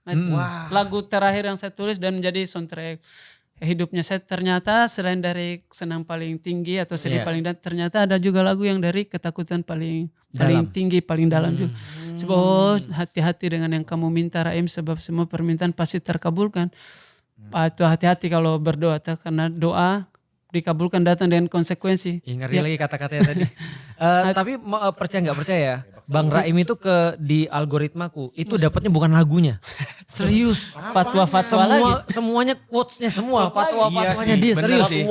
Itu lagu terakhir yang saya tulis dan menjadi soundtrack hidupnya saya. Ternyata selain dari senang paling tinggi atau sedih paling dalam, ternyata ada juga lagu yang dari ketakutan paling tinggi, paling dalam juga. Sebab hati-hati dengan yang kamu minta Raim, sebab semua permintaan pasti terkabulkan. Itu hati-hati kalau berdoa, karena doa dikabulkan datang dengan konsekuensi. Ngeri lagi kata-katanya tadi. Tapi percaya nggak percaya, Bang Raim itu di algoritmaku itu dapatnya bukan lagunya. Serius. Fatwa-fatwa lagi. Semuanya quotes-nya semua. Fatwa-fatwanya sih, dia bener serius. sih.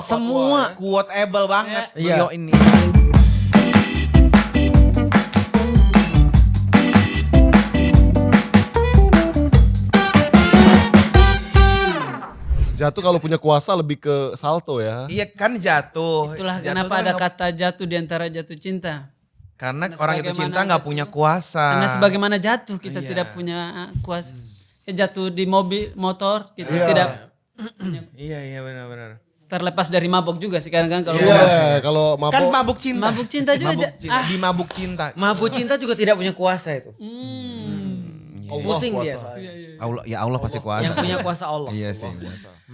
Semua. Quotable banget Iya. beliau ini. Jatuh kalau punya kuasa lebih ke salto ya. Iya kan jatuh. Itulah Jatuh kenapa tuh ada nggak- kata jatuh di antara jatuh cinta. Karena Karena orang itu sebagaimana cinta nggak jatuh- punya kuasa. Karena sebagaimana jatuh kita Iya. tidak punya kuasa. Jatuh di motor kita Iya. tidak Iya benar-benar. terlepas dari mabuk juga sih kadang-kadang kalau Iya, kalau Kan mabok. mabuk cinta. mabuk cinta juga. Di mabuk cinta. Mabuk cinta juga tidak punya kuasa itu. Allah Pusing dia. kuasa. Allah, ya Allah pasti kuasa. Yang punya kuasa Allah. Iya sih.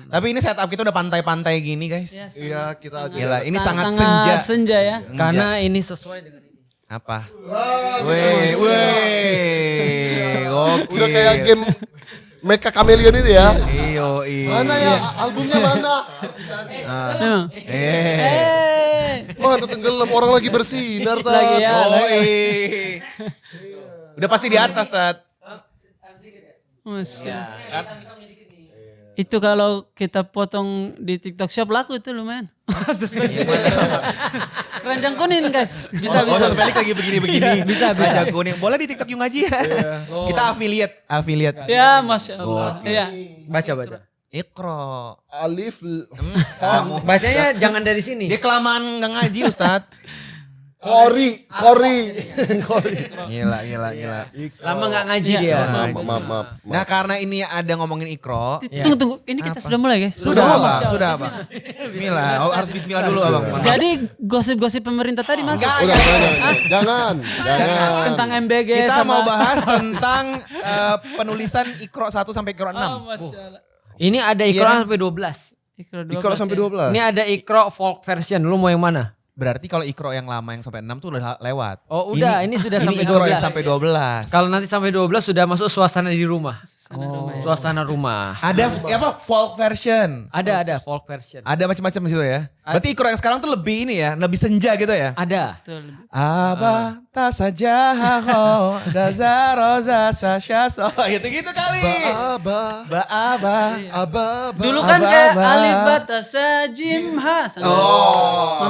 Tapi ini setup kita udah pantai-pantai gini guys. Iya, kita aja. Gila, ini sangat senja. senja. ya. Karena ini sesuai dengan ini. Apa? Weh, oke. Udah kayak game Mecha Chameleon itu ya. Iyo. Mana ya albumnya mana? Memang. Mana tenggelam orang lagi bersinar Tat. Lagi ya. Udah pasti di atas, Tat. Masya. Itu kalau kita potong di TikTok Shop laku itu lumayan. Keranjang kuning guys. Bisa. Satu balik lagi begini-begini. Bisa. Raja kuning. Boleh di TikTok Yung Ngaji ya. Kita affiliate. Ya Masya Allah. Iya. Baca. Iqra. Alif. Bacanya jangan dari sini. Dia kelamaan nggak ngaji Ustadz. Kori. Gila. Lama nggak ngaji dia. Maaf. Nah karena ini ada ngomongin Iqra. Tunggu. Ini kita sudah mulai guys. Sudah apa? Bismillah. Oh, harus bismillah dulu abang. Jadi gosip-gosip pemerintah tadi masuk. Udah, jangan. Tentang MBG Kita sama. mau bahas tentang penulisan Iqra 1 sampai Iqra 6. Oh, Masya Allah. Ini ada Iqra sampai 12. Ikro sampai 12. Ini ada Iqra folk version. Lu mau yang mana? Berarti kalau Iqra yang lama yang sampai 6 tuh udah lewat. Oh udah, ini sudah sampai Iqra 12. yang sampai 12. Kalau nanti sampai 12 sudah masuk suasana di rumah. Suasana rumah. Ada apa folk version. Ada folk version. Ada macam-macam di situ ya. Berarti Iqra yang sekarang tuh lebih ini ya, lebih senja gitu ya. Ada. Betul. Aba ta saja ho daza roza sasyaso gitu kali. Aba. Dulu kan Aba, kayak aba. alif batasa jim ha.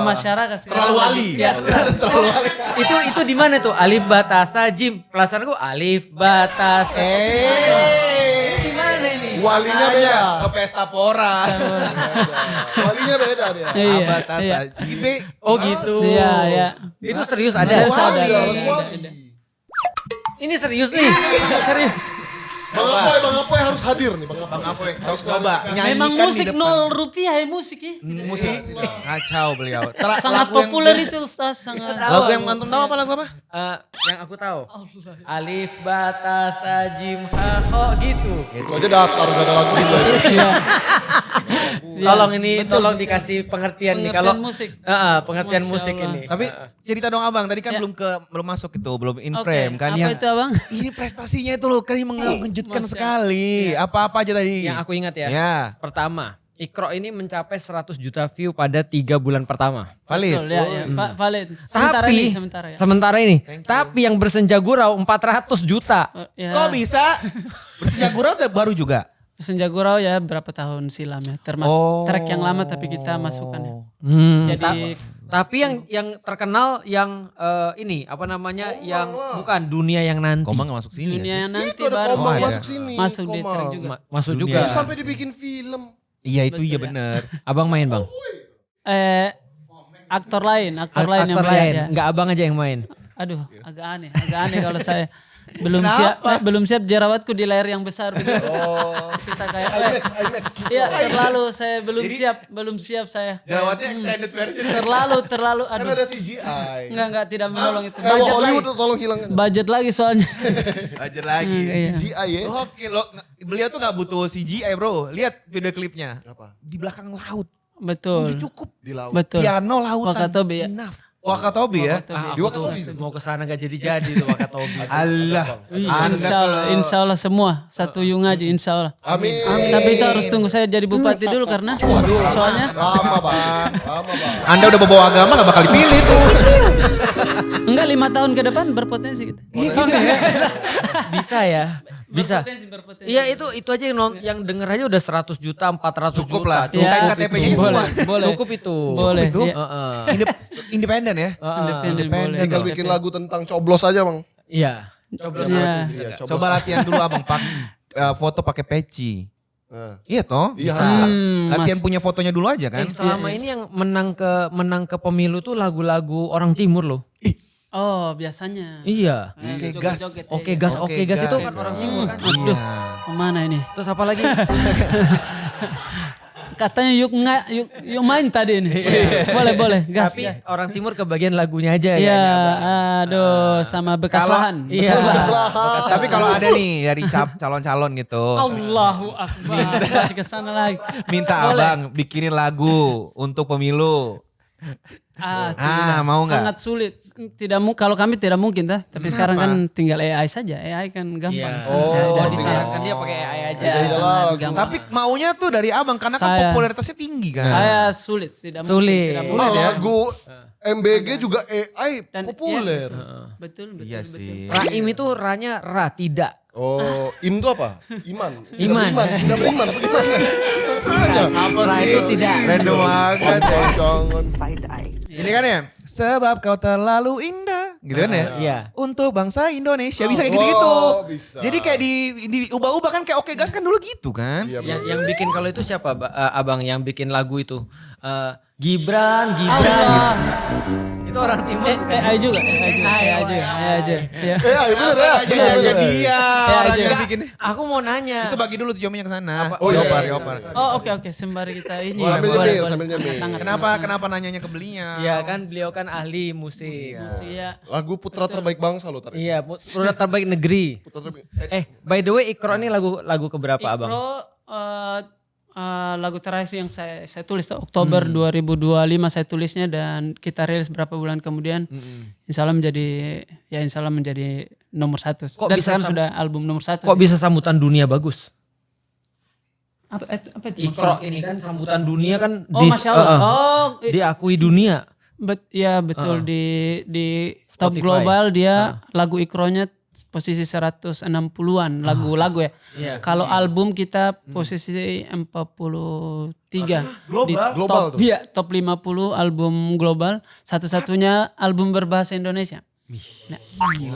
Masyarakat. Terlalu wali. Ya, terlalu wali. Itu di mana tuh? Alif batasa jim. Pelasan gue alif batas. Di mana ini? Walinya beda. Ke pesta pora. Walinya beda dia. Iya. Aba ta Iya. saja. Oh gitu. Iya. Itu serius ada. Serius ada. Ini serius nih. Serius. Bang Apoy harus hadir nih Bang Apoy. Bang Apoy harus coba Memang nyanyikan musik di depan. 0 rupiah ya musik ya. Musik kacau beliau. Sangat Lagu yang- populer itu Ustaz. Sangat. Lagu yang antum tahu apa lagu apa? Yang aku tahu. Alif batasa jim ha ho gitu. Itu aja datar gak ada lagu juga. Tolong ini tolong dikasih pengertian nih kalau musik. pengertian Masya musik Allah. ini. Tapi cerita dong abang, tadi kan Ya. belum masuk itu, belum in Oke, frame kan. apa itu, Abang? Ini prestasinya itu loh, kan mengejutkan Masya sekali. Apa-apa aja tadi. Yang aku ingat ya. Ya, Pertama, Iqra ini mencapai 100 juta view pada 3 bulan pertama. valid. Betul, ya. Valid. Sementara Tapi ini, sementara ya. sementara ini. Tapi yang bersenja gurau 400 juta. Ya. Kok bisa? Bersenja gurau udah baru juga? Senja Gurau ya berapa tahun silam ya. Termasuk track yang lama tapi kita masukkan ya. Jadi Tapi yang terkenal yang ini apa namanya yang bukan dunia yang nanti. Komang gak masuk sini ya dunia sih? yang nanti Itu ada baru Komang ada. masuk sini. masuk di Komang. track juga. Masuk Dunia. juga. Itu sampai dibikin film. Iya itu iya bener. Abang main bang. Aktor lain yang Aktor melihat lain, ya. nggak abang aja yang main. Aduh, agak aneh kalau saya. belum siap jerawatku di layar yang besar begitu. Kita kayak IMAX. iya terlalu saya belum siap saya. Jerawatnya extended version. Terlalu Kan aduh. ada CGI. Enggak tidak menolong itu. Saya mau Budget Hollywood lagi. tolong hilangkan. Budget lagi soalnya. Ajar lagi. Iya. CGI ya. Oke, beliau tuh gak butuh CGI bro. Lihat video klipnya. Apa? Di belakang laut. Betul. Cukup. Di laut. Betul. Piano lautan. Wakatobi ya. Enough. Wakatobi ya. Di Wakatobi. Mau ke sana gak jadi-jadi tuh Wakatobi. Allah. Anda Insya Allah semua satu yung aja insya Allah. Amin. Tapi itu harus tunggu saya jadi bupati dulu karena soalnya Lama bang. Anda udah bawa agama gak bakal dipilih tuh. enggak 5 tahun ke depan berpotensi kita. Bisa ya. Bisa. Berpotensi. Iya itu aja yang denger aja udah 100 juta, 400 Cukup juta. lah. Ceritain KTP-nya semua. Boleh. Cukup itu. Boleh. itu? Iya. Independen ya. Independen boleh. Tinggal bikin lagu tentang coblos aja bang. Iya. Coba Iya. Iya, Coba latihan dulu abang foto pakai peci. Nah. Iya toh. Iya. Latihan punya fotonya dulu aja kan. selama ini yang menang ke pemilu tuh lagu-lagu orang timur loh. Oh biasanya. Iya. Oke, gas. Oke gas itu kan orang timur kan. Aduh, kemana ini? Terus apa lagi? Katanya yuk main tadi ini. boleh, gas. Tapi gas. orang timur kebagian lagunya aja Iya, kayaknya. aduh sama bekas lahan. Iya. Tapi kalau ada nih dari calon-calon gitu. Allahu Akbar. Masih ke sana lagi. Minta Boleh. abang bikinin lagu untuk pemilu. Mau nggak? Sangat sulit. Kalau kami tidak mungkin dah. Tapi sekarang kan tinggal AI saja. AI kan gampang. Iya. Oh, Jadi iya. disarankan dia pakai AI aja. Ya, Iya, sangat lagu. gampang. Tapi maunya tuh dari abang karena kan Saya- popularitasnya tinggi kan. Saya sulit. Tidak mungkin, Sulit. tidak Nah, mungkin. lagu MBG juga AI Dan populer. Betul. Iya sih. Raim itu ra-nya ra tidak. Oh, im itu apa? Iman. Iman. Tidak beriman. Beriman. Makanya. Ra itu tidak. Random banget. Jangan. Ini kan ya, sebab kau terlalu indah, gitu kan ya? Iya. Untuk bangsa Indonesia bisa kayak gitu-gitu. Oh, bisa. Jadi kayak diubah-ubah kan kayak Oke Gas kan dulu gitu kan? Iya, bener. Yang bikin kalau itu siapa abang yang bikin lagu itu? Gibran gitu. Itu orang timur. AI juga. AI aja. Iya. Bener ya. Aja jaga dia orang aja. yang bikin. Aku mau nanya. Itu bagi dulu tuh Jominya ke sana. Oh, iya, Yopar. Oh oke. Sembari kita ini. Sambil nyemil. Kenapa nanyanya ke beliau? Iya kan beliau kan ahli musik. Iya. Lagu Putra Terbaik Bangsa lo tadi. Iya, produk terbaik negeri. Putra Terbaik. By the way Ikro ini lagu keberapa abang? Ikro lagu terakhir yang saya tulis tuh, Oktober 2025 saya tulisnya dan kita rilis berapa bulan kemudian. Insya Allah menjadi nomor 1. Kok Dan bisa sekarang sudah album nomor 1. Kok bisa sambutan dunia bagus? Apa itu? Ikro ini kan sambutan dunia kan Oh Masya Allah. diakui dunia. Ya betul di top Spotify. global dia lagu Ikronya posisi 160-an lagu-lagu ya. Iya. Kalau album kita posisi 43 di Global top tuh. iya, top 50 album global, satu-satunya album berbahasa Indonesia. Nah,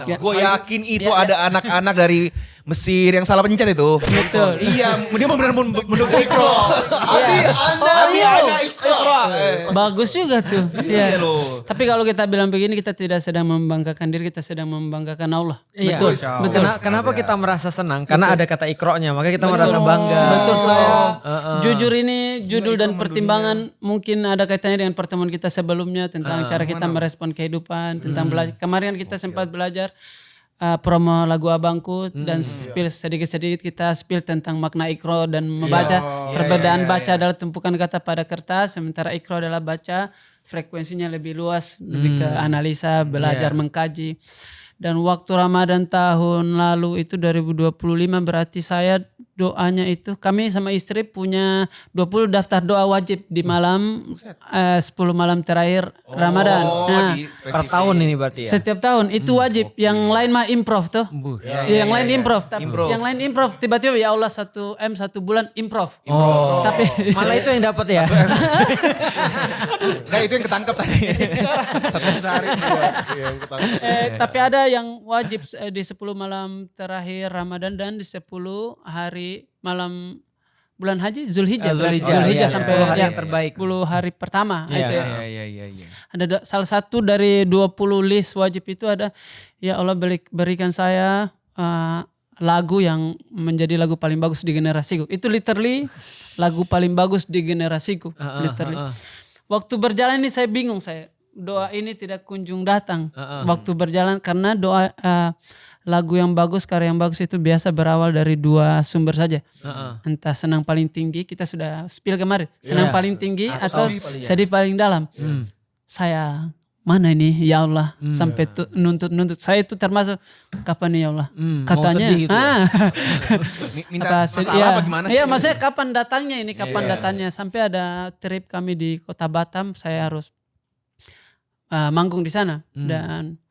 ya. Gue yakin itu ada anak-anak dari Mesir yang salah pencet itu. Betul. Iya, dia benar mendukung Ikro. Anak Ikro. Bagus juga tuh. Iya Iya. loh. Tapi kalau kita bilang begini kita tidak sedang membanggakan diri, kita sedang membanggakan Allah. Iya. Betul. Kenapa kita merasa senang? Karena ada kata Ikro-nya, makanya kita merasa bangga. Betul saya. Jujur ini judul dan pertimbangan mungkin ada kaitannya dengan pertemuan kita sebelumnya tentang cara kita merespon kehidupan, tentang belajar. Kemarin kita sempat belajar promo lagu abangku dan spill sedikit-sedikit kita spill tentang makna Ikro dan membaca. Perbedaan baca adalah tumpukan kata pada kertas, sementara Ikro adalah baca frekuensinya lebih luas, lebih ke analisa, belajar, mengkaji. Dan waktu Ramadan tahun lalu itu 2025 berarti saya doanya itu kami sama istri punya 20 daftar doa wajib di malam 10 malam terakhir Ramadan. Nah, Per tahun ini berarti ya. setiap tahun itu wajib. Yang lain mah improv tuh. Yang lain improv. Tapi yang lain improv. Tiba-tiba ya Allah 1 bulan improv. Tapi Malah itu yang dapat ya. Nah itu yang ketangkep tadi. Satu sehari. Iya, yang ketangkep. tapi ada yang wajib di 10 malam terakhir Ramadan dan di 10 hari malam bulan haji Zulhijjah. Zulhijjah, Zulhijjah iya, sampai 10 hari ya, yang terbaik. 10 hari pertama. Iya. Itu ya. Iya. Ada salah satu dari 20 list wajib itu ada ya Allah berikan saya lagu yang menjadi lagu paling bagus di generasiku. Itu literally lagu paling bagus di generasiku. Literally. Waktu berjalan ini saya bingung doa ini tidak kunjung datang. Waktu berjalan karena doa lagu yang bagus, karya yang bagus itu biasa berawal dari dua sumber saja. Entah senang paling tinggi, kita sudah spill kemarin. Senang paling tinggi atau sedih paling dalam. Saya mana ini ya Allah sampai nuntut. Saya itu termasuk kapan nih ya Allah katanya. Minta masalah apa gimana sih? Iya maksudnya kapan datangnya ini, kapan datangnya. Sampai ada trip kami di kota Batam, saya harus manggung di sana. Dan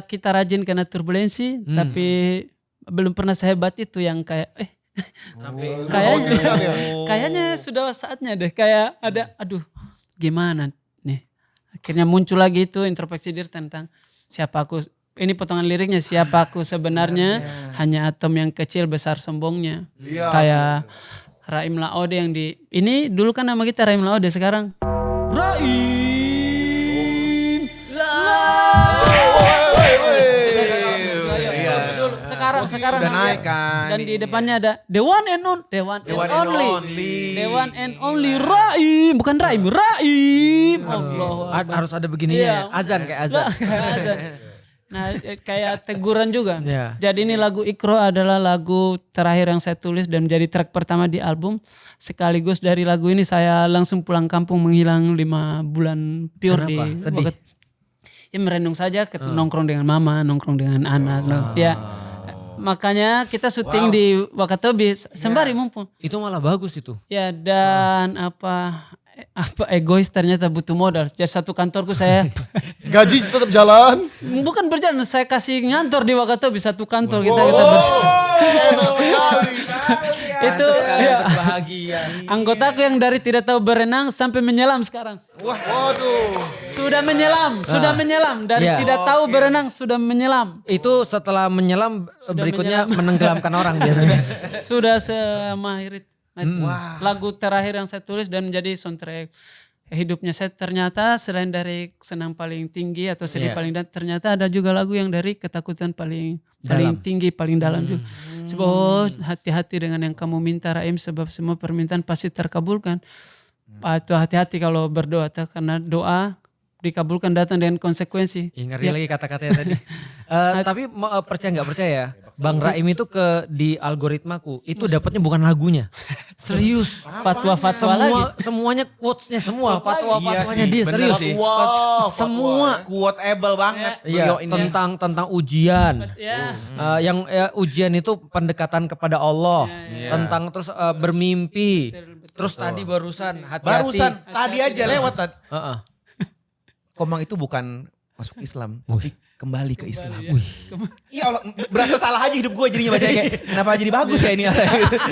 kita rajin kena turbulensi, tapi belum pernah sehebat itu yang kayak kayaknya sudah saatnya deh, kayak ada gimana nih. Akhirnya muncul lagi itu introspeksi diri tentang siapa aku. Ini potongan liriknya, siapa aku sebenarnya, hanya atom yang kecil besar sombongnya. Kayak Raim Laode yang ini dulu kan nama kita Raim Laode, sekarang Raim sekarang Sudah naik kan. Dan di depannya ada The One and Only Raim, bukan Raim, Raim. Harus ada begininya. Azan kayak azan. Nah kayak teguran juga. Jadi ini lagu Iqro adalah lagu terakhir yang saya tulis dan menjadi track pertama di album. Sekaligus dari lagu ini saya langsung pulang kampung menghilang 5 bulan pure. Kenapa? Di Sedih? Ya merenung saja, nongkrong dengan mama, nongkrong dengan anak. Ya makanya kita syuting di Wakatobi sembari mumpung. Itu malah bagus itu. Ya dan apa egois ternyata butuh modal. Jadi satu kantorku saya Gaji tetap jalan. bukan berjalan, saya kasih ngantor di Wakatobi satu kantor kita Enak sekali. itu ya, Bahagia. anggotaku yang dari tidak tahu berenang sampai menyelam sekarang. Waduh. Sudah menyelam dari tidak tahu berenang sudah menyelam. Itu setelah menyelam berikutnya menenggelamkan orang biasanya. Sudah semahir itu. Lagu terakhir yang saya tulis dan menjadi soundtrack hidupnya saya, ternyata selain dari senang paling tinggi atau sedih paling dalam, ternyata ada juga lagu yang dari ketakutan paling tinggi, paling dalam juga. Sebab hati-hati dengan yang kamu minta Raim, sebab semua permintaan pasti terkabulkan. Atau hati-hati kalau berdoa, karena doa dikabulkan datang dengan konsekuensi. Ngeri lagi kata-katanya tadi. Tapi percaya nggak percaya, Bang Raim itu di algoritmaku itu dapatnya bukan lagunya. Serius. Fatwa-fatwa lagi. Semuanya quotesnya semua. Fatwa-fatwanya Iya sih, dia bener serius. sih. Wah, Semua. Quotable banget. Iya, beliau ini. tentang ujian. Ya. Yang ujian itu pendekatan kepada Allah. Tentang terus bermimpi. Terus tadi barusan hati-hati. Barusan tadi aja lewat. Heeh. Komang itu bukan masuk Islam, tapi kembali ke Islam. Iya Allah, berasa salah aja hidup gue jadinya bacanya kayak kenapa jadi bagus ya ini.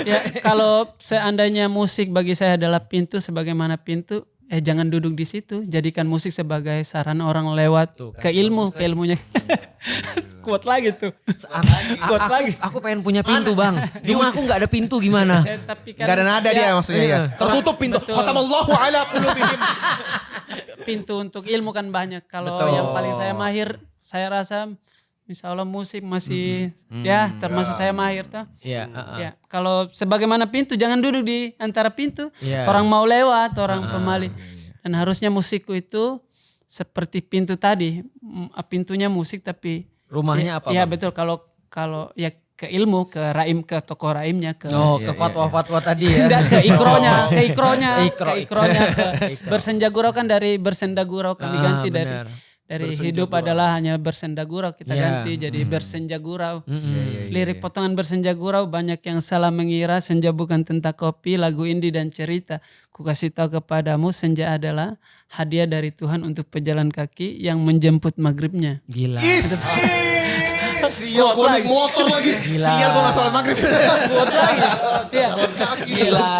Ya, kalau seandainya musik bagi saya adalah pintu, sebagaimana pintu, jangan duduk di situ. Jadikan musik sebagai sarana orang lewat ke ilmunya. Kuat lagi tuh. Kuat lagi. Aku pengen punya pintu bang. Cuma aku nggak ada pintu gimana? Tapi kan Gak ada nada dia maksudnya ya. Tertutup pintu. Betul. Khatamallahu ala qulubihim. pintu untuk ilmu kan banyak. Kalau Betul. yang paling saya mahir, saya rasa insya Allah musik masih ya termasuk saya mahir tuh. Iya. Ya, kalau sebagaimana pintu jangan duduk di antara pintu. Iya. Orang mau lewat, orang pemali. Dan harusnya musikku itu seperti pintu tadi. Pintunya musik tapi Rumahnya apa? Iya Bang? betul, kalau ya ke ilmu, ke Raim, ke tokoh Raimnya, ke Ke fatwa-fatwa tadi ya. tidak ke ikronya, ke bersenda gurau kan dari bersenda gurau kami ganti benar. dari hidup adalah hanya bersenda gurau kita ganti jadi bersenja gurau. Lirik potongan bersenja gurau banyak yang salah mengira senja bukan tentang kopi, lagu indie dan cerita. Ku kasih tahu kepadamu senja adalah hadiah dari Tuhan untuk pejalan kaki yang menjemput maghribnya. Gila. Sial gue naik motor lagi. Sial gue gak sholat maghrib. Buat lagi. Iya. Kaki. Gila.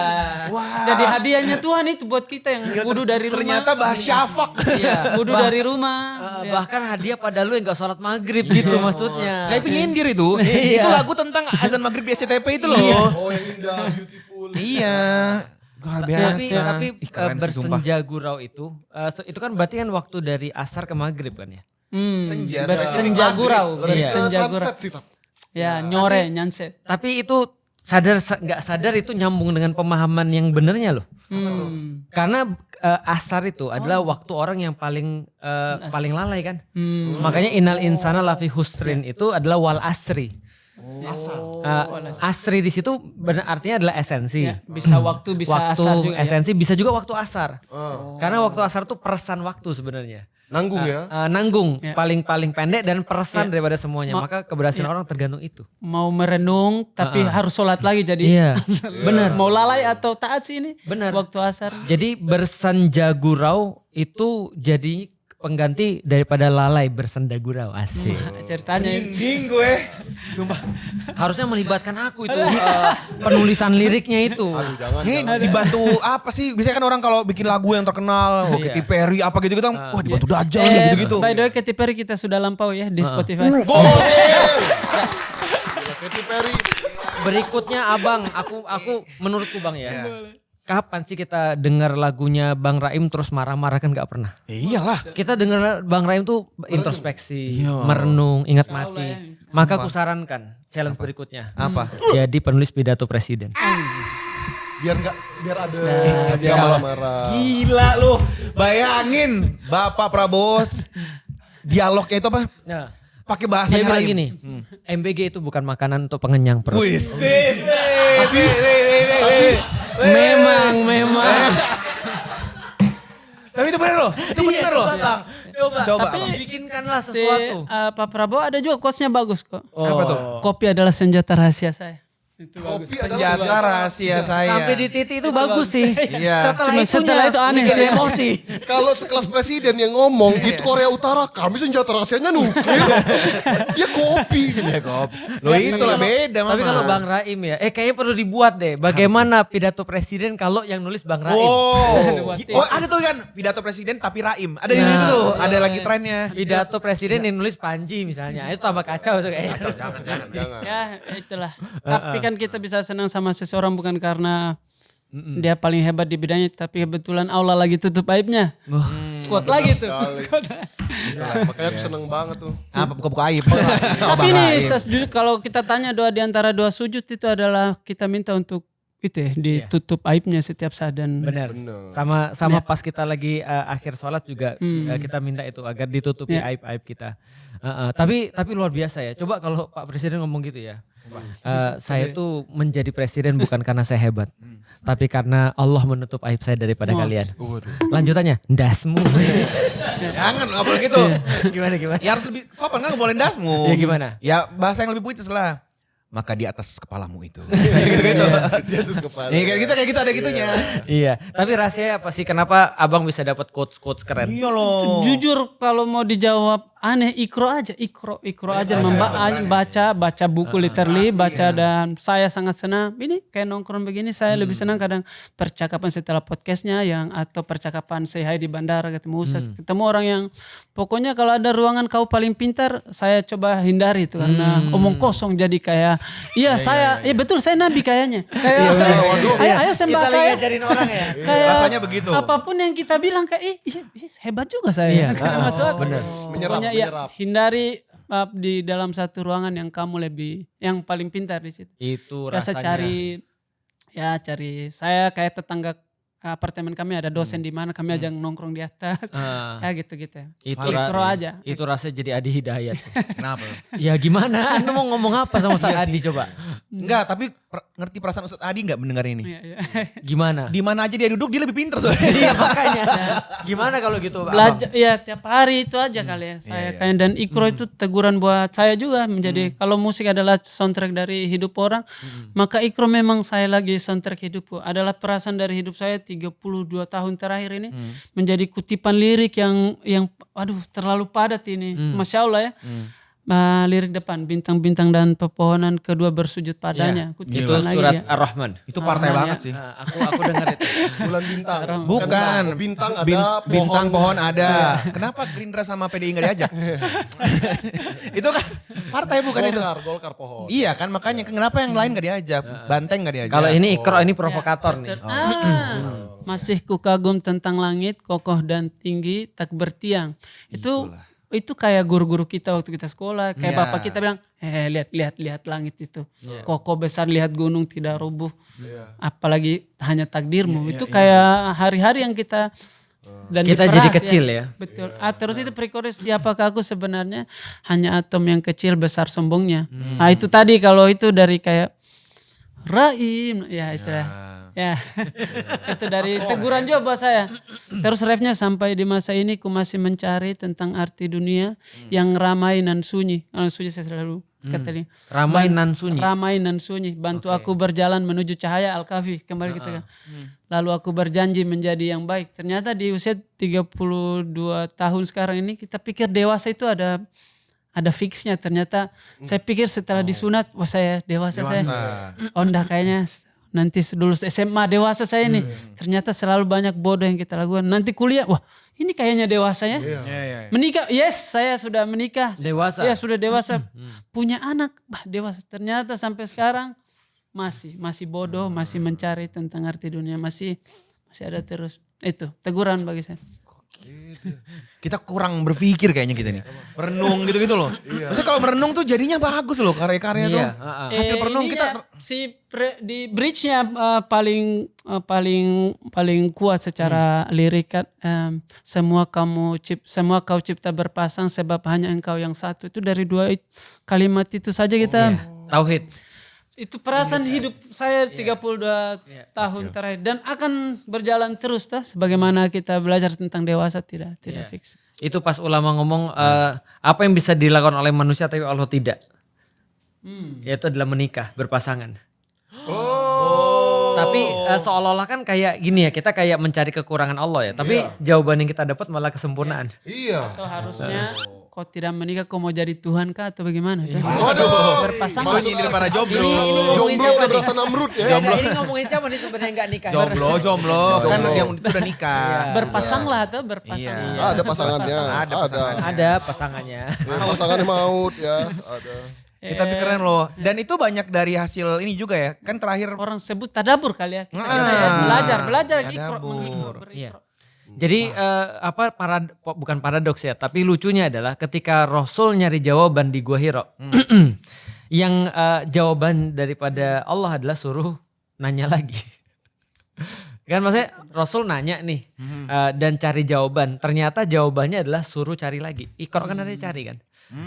Jadi hadiahnya Tuhan itu buat kita yang wudhu dari rumah. Ternyata bahas syafaq. Iya, wudhu dari rumah. Bahkan hadiah pada lu yang gak sholat maghrib gitu maksudnya. Nah itu nyindir itu. Itu lagu tentang azan maghrib di SCTP itu loh. Oh yang indah, beautiful. Iya. Luar biasa. Tapi Ih, keren sih, sumpah. bersenja gurau itu kan berarti kan waktu dari asar ke maghrib kan ya? Senja. Bersenja gurau. Iya. Bersenja gurau. Sunset sih tapi. Ya, nyore, nyanset. Tapi itu nggak sadar itu nyambung dengan pemahaman yang benernya loh. Karena asar itu adalah waktu orang yang paling lalai kan. Makanya innal insana lafi husrin itu adalah wal asri. Asri di situ benar artinya adalah esensi. Ya, bisa waktu, bisa asar juga. Esensi bisa juga waktu asar. Karena waktu asar tuh peresan waktu sebenarnya. Nanggung ya. Nanggung paling pendek dan peresan daripada semuanya. Maka keberhasilan orang tergantung itu. Mau merenung tapi harus sholat lagi jadi. Iya, benar. Mau lalai atau taat sih ini. Benar. Waktu asar. Jadi bersanja gurau itu jadi pengganti daripada lalai bersenda gurau. Asik. Ceritanya Anjing gue. Sumpah. Harusnya melibatkan aku itu penulisan liriknya itu. Aduh jangan. Ini dibantu apa sih? Biasanya kan orang kalau bikin lagu yang terkenal, Katy Perry apa gitu-gitu, wah dibantu Dajjal gitu-gitu. By the way, Katy Perry kita sudah lampau ya di Spotify. Katy Perry. Berikutnya Abang, aku menurutku Bang ya. Kapan sih kita dengar lagunya Bang Raim terus marah-marah kan gak pernah. Iyalah. Kita dengar Bang Raim tuh introspeksi, merenung, ingat mati. Maka aku sarankan challenge berikutnya. Apa? Jadi penulis pidato presiden. Biar ada dia marah-marah. Gila lu. Bayangin Bapak Prabowo dialognya itu apa? Nah, Pakai bahasa dia bilang Raim. gini, MBG itu bukan makanan untuk pengenyang perut. Wih, Memang. Tapi itu benar loh. Itu benar loh. Coba. Tapi bikinkanlah Si sesuatu. Pak Prabowo ada juga quotes-nya bagus kok. Apa tuh? Kopi adalah senjata rahasia saya. Kopi Senjata rahasia saya. Sampai di titik itu bagus sih. Iya. Setelah itu aneh sih. Emosi. Kalau sekelas presiden yang ngomong itu Korea Utara, kami senjata rahasianya nuklir. Ya kopi. Lo itulah beda mama. Tapi kalau Bang Raim ya, kayaknya perlu dibuat deh. Bagaimana pidato presiden kalau yang nulis Bang Raim? Oh ada tuh kan pidato presiden tapi Raim. Ada di situ tuh, ada lagi trennya. Pidato presiden yang nulis Panji misalnya, itu tambah kacau tuh kayaknya. Jangan. Ya itulah. Tapi kan kita bisa senang sama seseorang bukan karena dia paling hebat di bidangnya, tapi kebetulan Allah lagi tutup aibnya. Kuat lagi tuh. Makanya aku seneng banget tuh. Apa buka-buka aib. Tapi ini Ustaz, jujur kalau kita tanya doa di antara doa sujud itu adalah kita minta untuk itu ya, ditutup aibnya setiap saat dan Benar. Sama pas kita lagi akhir sholat juga kita minta itu agar ditutupi aib-aib kita. Tapi luar biasa ya. Coba kalau Pak Presiden ngomong gitu ya. Saya tuh menjadi presiden bukan karena saya hebat, tapi karena Allah menutup aib saya daripada kalian. Lanjutannya, ndasmu. Jangan nggak boleh gitu. Gimana? Ya harus lebih sopan kan, nggak boleh dasmu. Ya gimana? Ya bahasa yang lebih puitis lah. Maka di atas kepalamu itu. Gitu-gitu. Di atas kepala. Ya, kayak gitu ada gitunya. Iya. Tapi rahasianya apa sih? Kenapa Abang bisa dapat quotes keren? Iya loh. jujur kalau mau dijawab aneh, ikro aja baca buku literally, baca dan saya sangat senang. Ini kayak nongkrong begini saya lebih senang kadang percakapan setelah podcastnya atau percakapan say hi di bandara ketemu Ustaz, ketemu orang yang pokoknya kalau ada ruangan kau paling pintar saya coba hindari itu karena omong kosong jadi kayak betul saya nabi kayaknya. Kayak ayo sembah saya. Ngajarin orang ya. Kayak Rasanya begitu. apapun yang kita bilang kayak hebat juga saya. Masuk akal. Pokoknya hindari di dalam satu ruangan yang kamu yang paling pintar di situ. Itu Biasa rasanya. cari saya kayak tetangga apartemen kami ada dosen di mana kami ajak nongkrong di atas. Ya gitu-gitu. Itu Ikro aja. Itu rasanya jadi Adi Hidayat. Kenapa? Ya gimana? Anda mau ngomong apa sama Ustaz Adi coba? Enggak, tapi ngerti perasaan Ustadz Adi enggak mendengar ini? Iya. Gimana? Di mana aja dia duduk dia lebih pintar soalnya. Iya makanya. Gimana kalau gitu Abang? Belajar ya tiap hari itu aja kali ya. Saya kayak dan ikro itu teguran buat saya juga menjadi kalau musik adalah soundtrack dari hidup orang, maka ikro memang saya lagi soundtrack hidupku. Adalah perasaan dari hidup saya 32 tahun terakhir ini menjadi kutipan lirik yang terlalu padat ini. Masya Allah ya. Lirik depan bintang-bintang dan pepohonan kedua bersujud padanya. Itu surat Ar-Rahman. Itu partai banget sih. Aku dengar itu. Bulan bintang. Bukan. Bintang ada, Bintang pohon ada. Kenapa Gerindra sama PDI enggak diajak? Itu kan partai bukan itu. Golkar pohon. Iya kan makanya kenapa yang lain enggak diajak? Banteng enggak diajak. Kalau ini ikro ini provokator nih. Masih ku kagum tentang langit kokoh dan tinggi tak bertiang. Itu itu kayak guru-guru kita waktu kita sekolah, kayak bapak kita bilang, lihat langit itu, kokoh besar, lihat gunung tidak rubuh, apalagi hanya takdirmu. Itu kayak hari-hari yang kita dan kita diperas, jadi kecil ya. Betul. Terus itu pre-chorus, siapakah aku sebenarnya, hanya atom yang kecil besar sombongnya. Nah itu tadi kalau itu dari kayak Rahim, ya itu lah. Ya, itu dari teguran juga buat saya. Terus refnya, sampai di masa ini ku masih mencari tentang arti dunia yang ramai nan sunyi. Sunyi saya selalu katakan. Ramai nan sunyi. Ramai nan sunyi. Bantu aku berjalan menuju cahaya Al-Kahfi. Kembali kita kan. Lalu aku berjanji menjadi yang baik. Ternyata di usia 32 tahun sekarang ini kita pikir dewasa itu ada fixnya. Ternyata saya pikir setelah disunat, wah saya dewasa. Saya. Oh enggak, kayaknya nanti lulus SMA dewasa saya ini. Ternyata selalu banyak bodoh yang kita lakukan. Nanti kuliah, wah ini kayaknya dewasa ya. Menikah, yes saya sudah menikah. Dewasa. Ya sudah dewasa. Punya anak, dewasa. Ternyata sampai sekarang masih bodoh, masih mencari tentang arti dunia. Masih ada terus. Itu teguran bagi saya. Kita kurang berpikir kayaknya kita nih. Merenung gitu-gitu loh. Maksudnya kalau merenung tuh jadinya bagus loh karya-karya tuh. Hasil perenung kita di bridge-nya paling kuat secara lirik kan. Semua kau cipta berpasang sebab hanya engkau yang satu. Itu dari 2 kalimat itu saja kita. Tauhid. Itu perasaan hidup saya 32 tahun terakhir dan akan berjalan terus sebagaimana kita belajar tentang dewasa tidak fix. Itu pas ulama ngomong apa yang bisa dilakukan oleh manusia tapi Allah tidak. Yaitu adalah menikah, berpasangan. Tapi seolah-olah kan kayak gini ya, kita kayak mencari kekurangan Allah ya. Tapi jawaban yang kita dapat malah kesempurnaan. Iya. Atau harusnya kau tidak menikah, kau mau jadi Tuhan kah atau bagaimana? Waduh. Berpasangan. Mau nyindir para jomblo. Jomblo udah berasa Namrud ya. Ini ngomongin siapa nih sebenarnya nggak nikah? Jomblo. Kan yang itu udah nikah. Berpasanglah atau berpasang. Ada pasangannya. Ada pasangannya. Pasangannya maut ya. Ada. Tapi keren loh. Dan itu banyak dari hasil ini juga ya. Kan terakhir Orang sebut tadabur kali ya. Kita ya. Belajar tadabur. Iya. Jadi bukan paradoks ya, tapi lucunya adalah ketika Rasul nyari jawaban di Gua Hira, yang jawaban daripada Allah adalah suruh nanya lagi. Kan maksudnya Rasul nanya nih dan cari jawaban, ternyata jawabannya adalah suruh cari lagi. Iqra kan ada cari kan,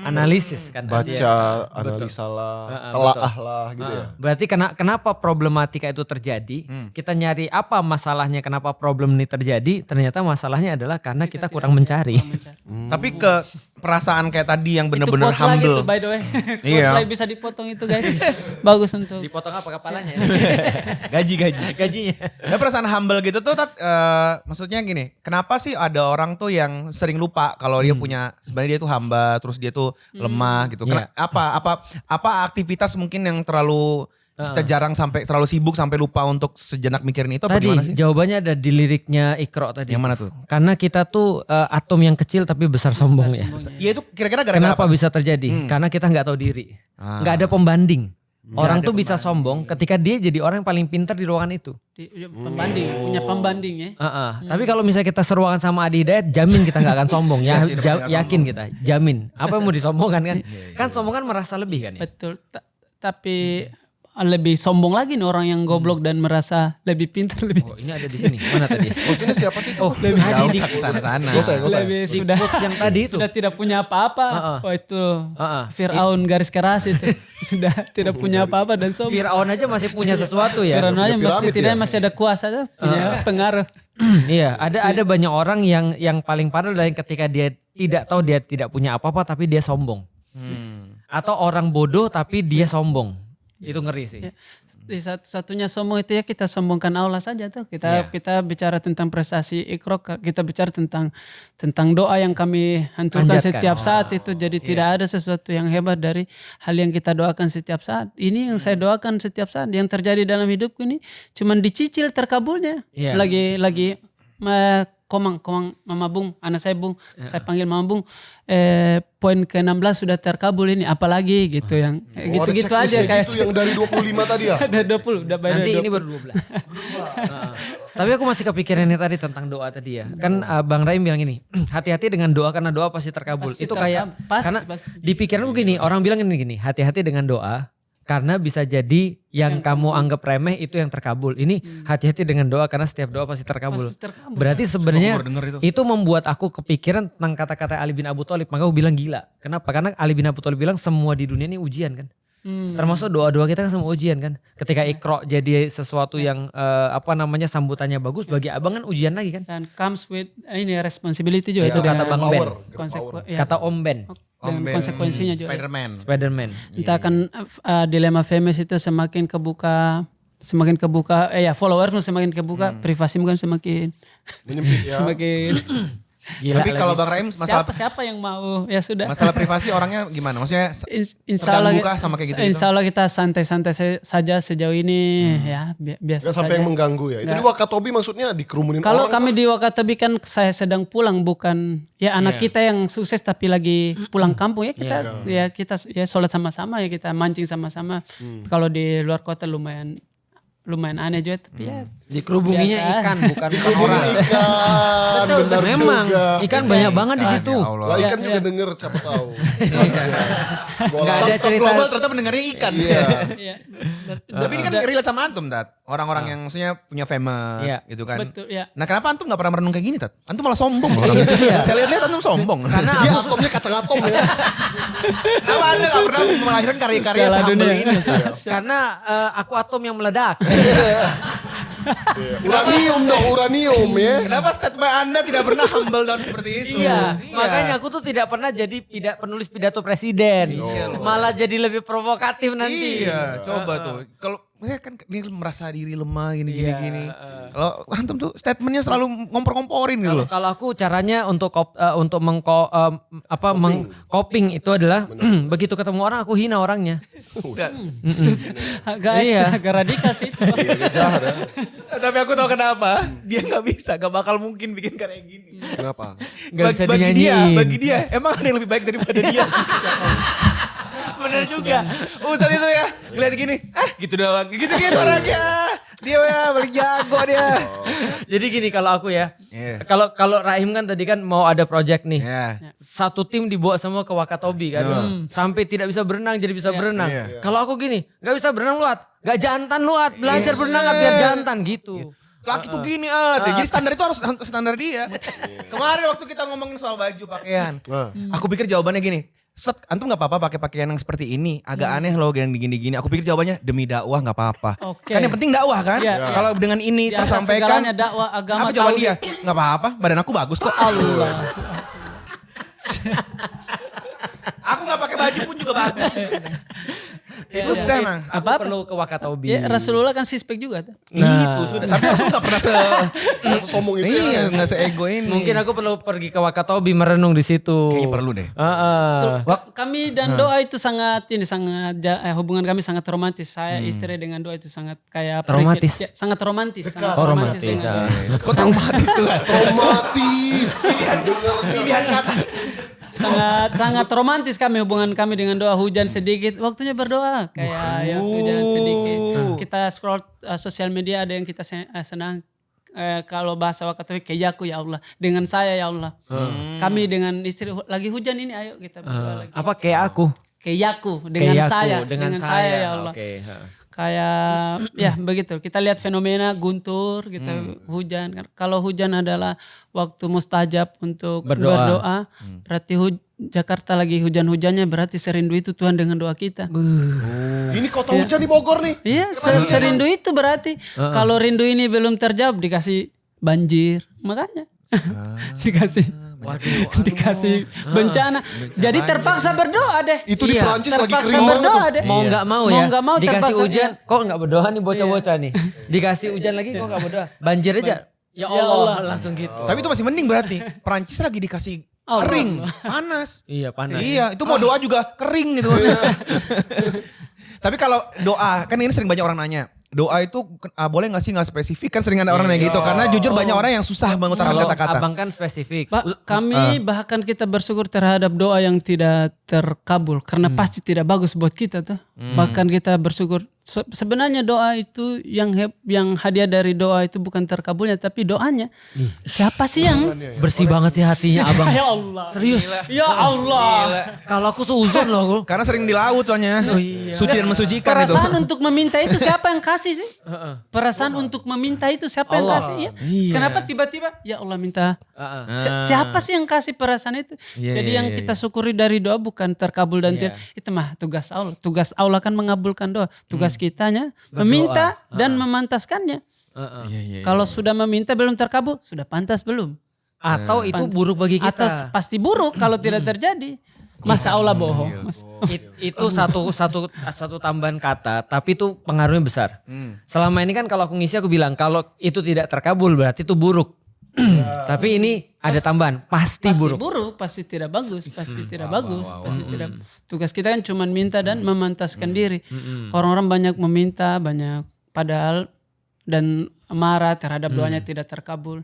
analisis kan. Baca, analisa lah, telaah lah gitu ya. Berarti kenapa problematika itu terjadi? Kita nyari apa masalahnya, kenapa problem ini terjadi? Ternyata masalahnya adalah karena kita kurang mencari. Tapi ke perasaan kayak tadi yang bener-bener itu quotes lagi humble. tuh by the way. Quotes lagi bisa dipotong itu guys. Bagus untuk. Dipotong apa kepalanya? Gajinya. Nah, perasaan humble gitu tuh maksudnya gini, kenapa sih ada orang tuh yang sering lupa kalau dia punya, sebenarnya dia tuh hamba, terus dia tuh lemah gitu. Apa aktivitas mungkin yang terlalu kita jarang sampai terlalu sibuk sampai lupa untuk sejenak mikirin itu apa Tadi gimana sih? jawabannya ada di liriknya Iqra tadi. Yang mana tuh? Karena kita tuh atom yang kecil tapi besar sombong ya. Ya itu kira-kira gara-gara Kenapa apa? bisa terjadi? Karena kita nggak tahu diri, nggak ada pembanding. Orang tuh bisa sombong ketika dia jadi orang yang paling pintar di ruangan itu. Punya pembanding ya. Tapi kalau misalnya kita seruangan sama Adi Hidayat, jamin kita nggak akan sombong. Yakin kita, jamin. Apa yang mau disombongkan kan? Kan sombong kan merasa lebih kan ya. Betul. Tapi lebih sombong lagi nih orang yang goblok dan merasa lebih pintar lebih. Oh, ini ada di sini. Mana tadi? Ini siapa sih? Oh, lebih Jauh ke sana-sana. Gak usah. Lebih sudah yang tadi itu. sudah tidak punya apa-apa. Oh itu Fir'aun garis keras itu. Sudah tidak punya apa-apa dan sombong. Fir'aun aja masih punya sesuatu ya. Fir'aun aja masih piramid tidak ya? masih ada kuasa tuh, punya pengaruh. Iya, ada banyak orang yang paling parah adalah ketika dia tidak tahu dia tidak punya apa-apa tapi dia sombong. Atau orang bodoh tapi dia sombong. Itu ngeri sih. Di satu-satunya sombong itu ya kita sombongkan Allah saja tuh. Kita bicara tentang prestasi Iqra, kita bicara tentang doa yang kami hanturkan setiap saat itu. Jadi tidak ada sesuatu yang hebat dari hal yang kita doakan setiap saat. Ini yang saya doakan setiap saat yang terjadi dalam hidupku ini cuman dicicil terkabulnya. Lagi Komang Mama Bung, anak saya Bung, saya panggil Mama Bung, poin ke-16 sudah terkabul ini, apalagi gitu yang gitu-gitu aja kayak itu yang dari 25 tadi ya. ada 20, udah bayar Nanti 20. ini baru 12. Tapi aku masih kepikiran ini tadi tentang doa tadi ya. Kan Bang Raim bilang ini, hati-hati dengan doa karena doa pasti terkabul. Pasti Itu kayak pasti, karena pasti. di pikiranku gini, orang bilang gini, hati-hati dengan doa karena bisa jadi yang kamu anggap remeh itu yang terkabul. Ini hati-hati dengan doa karena setiap doa pasti terkabul. Pasti terkabul. Berarti sebenarnya Baru denger itu membuat aku kepikiran tentang kata-kata Ali bin Abi Thalib. Maka aku bilang gila. Kenapa? Karena Ali bin Abi Thalib bilang semua di dunia ini ujian kan. Termasuk doa-doa kita kan semua ujian kan. Ketika Iqra jadi sesuatu yang sambutannya bagus, bagi abang kan ujian lagi kan. Dan comes with ini responsibility juga itu kata dengan Bang Ben. Kata Om Ben, dengan konsekuensinya juga. Spiderman. Kita akan dilema famous itu semakin kebuka followersmu semakin kebuka, privasimu kan semakin Menyempit ya. semakin gila. Tapi kalau Bang Raim masalah siapa yang mau ya sudah. masalah privasi orangnya gimana? Maksudnya Insya Allah, terganggu kah sama kayak gitu-gitu? Insya Allah kita santai-santai saja sejauh ini ya biasa Gak sampai saja. yang mengganggu ya. Itu di Wakatobi maksudnya dikerumunin Kalau orang. kami di Wakatobi kan saya sedang pulang, bukan ya anak kita yang sukses tapi lagi pulang kampung ya kita sholat sama-sama ya, kita mancing sama-sama. Kalau di luar kota lumayan aneh juga tapi ya Dikerubunginya biasa. ikan bukan Kerumunin orang. ikan. Betul, Benar memang juga. ikan banyak banget di situ. Ya Allah. Lah ikan juga denger siapa tahu. Nggak ada Top cerita. global ternyata mendengarnya ikan. Iya. Iya. Tapi ini kan relate sama antum, Tat. Orang-orang yang maksudnya punya famous Iya. gitu kan. Betul, ya. Nah kenapa antum gak pernah merenung kayak gini, Tat? Antum malah sombong loh orangnya. Saya lihat-lihat antum sombong. Karena Dia atomnya kacang atom ya. Kenapa anda gak pernah melahirkan karya-karya sehumble ini, Ustaz? karena aku atom yang meledak. Uranium dong, uranium ya. Kenapa statement anda tidak pernah humble down seperti itu? Iya, makanya aku tuh tidak pernah jadi penulis pidato presiden. Iya loh. Malah jadi lebih provokatif nanti. Iya, coba tuh. Kalau kan ini merasa diri lemah gini. Kalau antum tuh statementnya selalu ngompor-ngomporin gitu loh. Kalau aku caranya untuk coping itu adalah begitu ketemu orang aku hina orangnya. Agak Iya. agak radikal sih itu. Iya, jahat ya. Tapi aku tahu kenapa. Dia gak bisa, gak bakal mungkin bikin karya gini. Kenapa? Gak bisa bagi dia, emang ada yang lebih baik daripada dia. Bener juga. Ustaz itu ya, ngeliat gini, gitu doang. Gitu-gitu orangnya. Dia ya, paling jago dia. Jadi gini kalau aku ya, Iya. kalau Rahim kan tadi kan mau ada project nih. Iya. Satu tim dibawa semua ke Wakatobi kan. Sampai tidak bisa berenang jadi bisa berenang. Iya. Kalau aku gini, gak bisa berenang luat. Gak jantan luat. Belajar berenang biar jantan gitu. Laki tuh gini jadi standar itu harus standar dia. Kemarin waktu kita ngomongin soal baju pakaian, aku pikir jawabannya gini. Antum gak apa-apa pakai pakaian yang seperti ini. Agak aneh loh yang gini-gini. Aku pikir jawabannya demi dakwah gak apa-apa. Oke. Kan yang penting dakwah kan. Iya. Kalau dengan ini Di atas tersampaikan. segalanya dakwah, agama, Apa jawaban tauhid. dia? Gak apa-apa, badan aku bagus kok. Allah. Aku gak pakai baju pun juga bagus. Susah emang. Aku perlu ke Wakatobi. Ya, Rasulullah kan sispek juga tuh. Itu sudah. Tapi Rasul gak pernah Sombong itu Iya, ya. gak seego ini. Mungkin aku perlu pergi ke Wakatobi merenung di situ. Kayaknya perlu deh. Kami dan doa itu sangat hubungan kami sangat romantis. Saya istri dengan doa itu sangat kayak Romantis? Ya, sangat romantis. Sangat Oh, romantis. romantis. dengan- Kok traumatis tuh kan? Traumatis. Pilihan kata. sangat romantis kami, hubungan kami dengan doa. Hujan sedikit waktunya berdoa kayak yang hujan sedikit. Kita scroll sosial media, ada yang kita senang, kalau bahasa Wakatobi keyaku ya Allah, dengan saya ya Allah. Kami dengan istri lagi hujan ini, ayo kita berdoa lagi. Apa kayak aku? Keyaku dengan Kayak saya, aku, dengan saya ya Allah. Oke. Kayak ya begitu. Kita lihat fenomena guntur, kita hujan. Kalau hujan adalah waktu mustajab untuk berdoa. Berarti Jakarta lagi hujan-hujannya, berarti serindu itu Tuhan dengan doa kita. Ini kota hujan di Bogor nih. Iya, serindu itu berarti. Kalau rindu ini belum terjawab, dikasih banjir. Makanya dikasih bencana. Jadi terpaksa berdoa deh. Itu di Perancis lagi Terpaksa kering banget berdoa tuh. deh. Mau nggak mau Mau ya. nggak mau dikasih terpaksa, hujan, iya. kok nggak berdoa nih bocah-bocah nih. Dikasih hujan lagi kok nggak berdoa. Banjir aja. Ya Allah, langsung gitu. Tapi itu masih mending berarti. Perancis lagi dikasih kering, panas. Iya panas. Iya, itu mau doa juga kering gitu. Tapi kalau doa, kan ini sering banyak orang nanya. Doa itu boleh gak sih gak spesifik? Kan sering ada orang nanya gitu. Karena jujur banyak orang yang susah mengutarakan Kalau kata-kata. abang kan spesifik. Pak, kami bahkan kita bersyukur terhadap doa yang tidak terkabul. Karena pasti tidak bagus buat kita tuh. Bahkan kita bersyukur sebenarnya doa itu yang hadiah dari doa itu bukan terkabulnya tapi doanya. Siapa sih yang Bersih banget sih hatinya abang. Ya Allah. Serius. Ya Allah. Kalau aku seuzon loh aku. Karena sering di laut soalnya. Suci dan mensucikan itu. Perasaan untuk meminta itu siapa yang kasih sih? Perasaan untuk meminta itu siapa yang kasih? Iya. Kenapa tiba-tiba ya Allah minta? Siapa sih yang kasih perasaan itu? Jadi yang kita syukuri dari doa bukan terkabul dan tidak. Itu mah tugas Allah. Tugas Allah kan mengabulkan doa. Tugas kitanya meminta dan memantaskannya. Kalau sudah meminta belum terkabul, sudah pantas belum? Atau itu buruk bagi kita. Atau pasti buruk kalau tidak terjadi. Masa Allah bohong. Itu satu tambahan kata, tapi itu pengaruhnya besar. Selama ini kan kalau aku ngisi aku bilang kalau itu tidak terkabul berarti itu buruk. Tapi ini ada tambahan, pasti buruk. Pasti tidak bagus, pasti tidak bagus, pasti tidak. Tugas kita kan cuma minta dan memantaskan diri. Orang-orang banyak meminta, banyak padahal dan marah terhadap doanya tidak terkabul.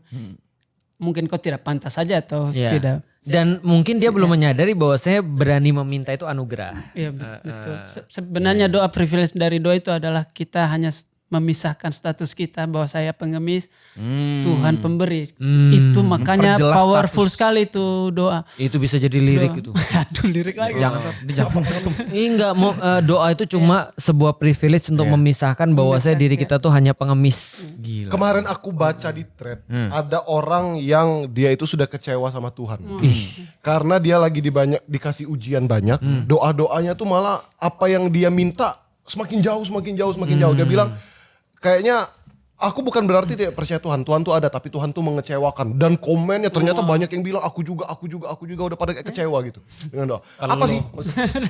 Mungkin kau tidak pantas saja atau tidak. Dan mungkin dia belum menyadari bahwa saya berani meminta itu anugerah. Iya betul. Sebenarnya doa privilege dari doa itu adalah kita hanya memisahkan status kita bahwa saya pengemis, Tuhan pemberi. Itu makanya powerful sekali itu doa. Itu bisa jadi lirik itu. Aduh lirik lagi. Jangan. Enggak, doa itu cuma sebuah privilege untuk memisahkan bahwa saya diri kita tuh hanya pengemis. Gila. Kemarin aku baca di thread, ada orang yang dia itu sudah kecewa sama Tuhan. Karena dia lagi dikasih ujian banyak, doa-doanya tuh malah apa yang dia minta semakin jauh. Dia bilang, kayaknya aku bukan berarti tidak percaya Tuhan. Tuhan tuh ada tapi Tuhan tuh mengecewakan. Dan komennya ternyata banyak yang bilang aku juga udah pada kayak kecewa gitu. Dengan doa. Apa sih?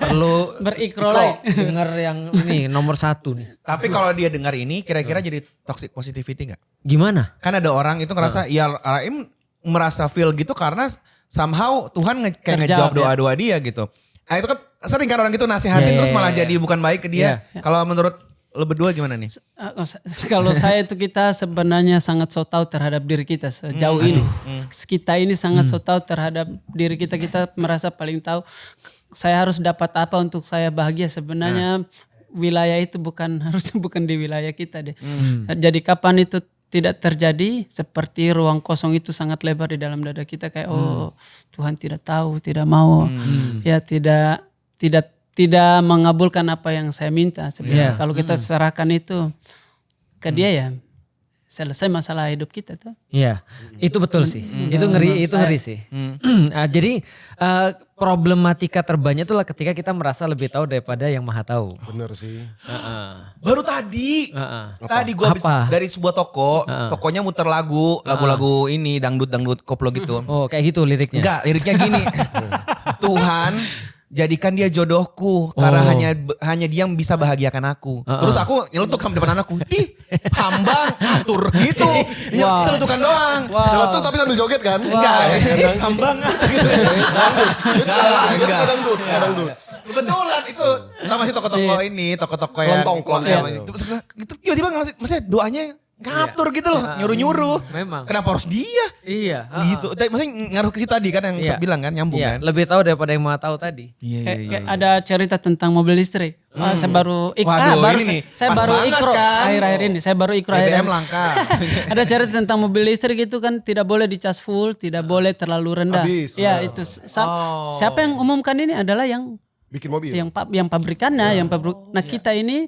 Perlu Berikro lagi. dengar yang ini nomor 1 nih. Tapi kalau dia dengar ini kira-kira jadi toxic positivity gak? Gimana? Kan ada orang itu ngerasa ya Raim merasa feel gitu karena somehow Tuhan kayak ngejawab doa-doa dia gitu. Nah itu kan sering kan orang gitu nasihatin terus malah jadi bukan baik ke dia. Kalau menurut lo berdua gimana nih? Kalau saya itu kita sebenarnya sangat so tahu terhadap diri kita sejauh ini. Kita ini sangat so tahu terhadap diri kita. Kita merasa paling tahu saya harus dapat apa untuk saya bahagia. Sebenarnya wilayah itu harusnya bukan di wilayah kita deh. Jadi kapan itu tidak terjadi seperti ruang kosong itu sangat lebar di dalam dada kita kayak Tuhan tidak tahu, tidak mau. Ya tidak mengabulkan apa yang saya minta sebenarnya. Kalau kita serahkan itu ke dia ya selesai masalah hidup kita tuh. Iya, itu betul sih. Itu ngeri sih. Jadi problematika terbanyak itulah ketika kita merasa lebih tahu daripada yang maha tahu. Bener sih. Baru tadi gue habis dari sebuah tokonya muter lagu ini dangdut koplo gitu. Oh kayak gitu liriknya? Enggak, liriknya gini. Tuhan jadikan dia jodohku karena hanya dia yang bisa bahagiakan aku. Terus aku nyeletuk di depan anakku. Hamba ngatur gitu. Celetukan doang. Celetuk tapi sambil joget kan? Enggak. Hamba ngatur gitu. Dangdut. Kebetulan itu masih toko-toko ini, toko-toko yang Kelontong. Itu tiba-tiba maksudnya doanya ngatur gitu loh, nyuruh-nyuruh. Memang. Kenapa harus dia? Iya. Gitu. Maksudnya ngaruh ke situ tadi kan yang saya bilang kan, nyambung kan. Lebih tahu daripada yang maha tahu tadi. Kayak ada cerita tentang mobil listrik. Saya baru saya baru ikro akhir-akhir ini. Saya baru ikro BBM langka. Ada cerita tentang mobil listrik itu kan tidak boleh dicas full, tidak boleh terlalu rendah. Habis, Ya itu siapa yang umumkan ini adalah yang bikin mobil. Yang pabrikannya, Nah kita ini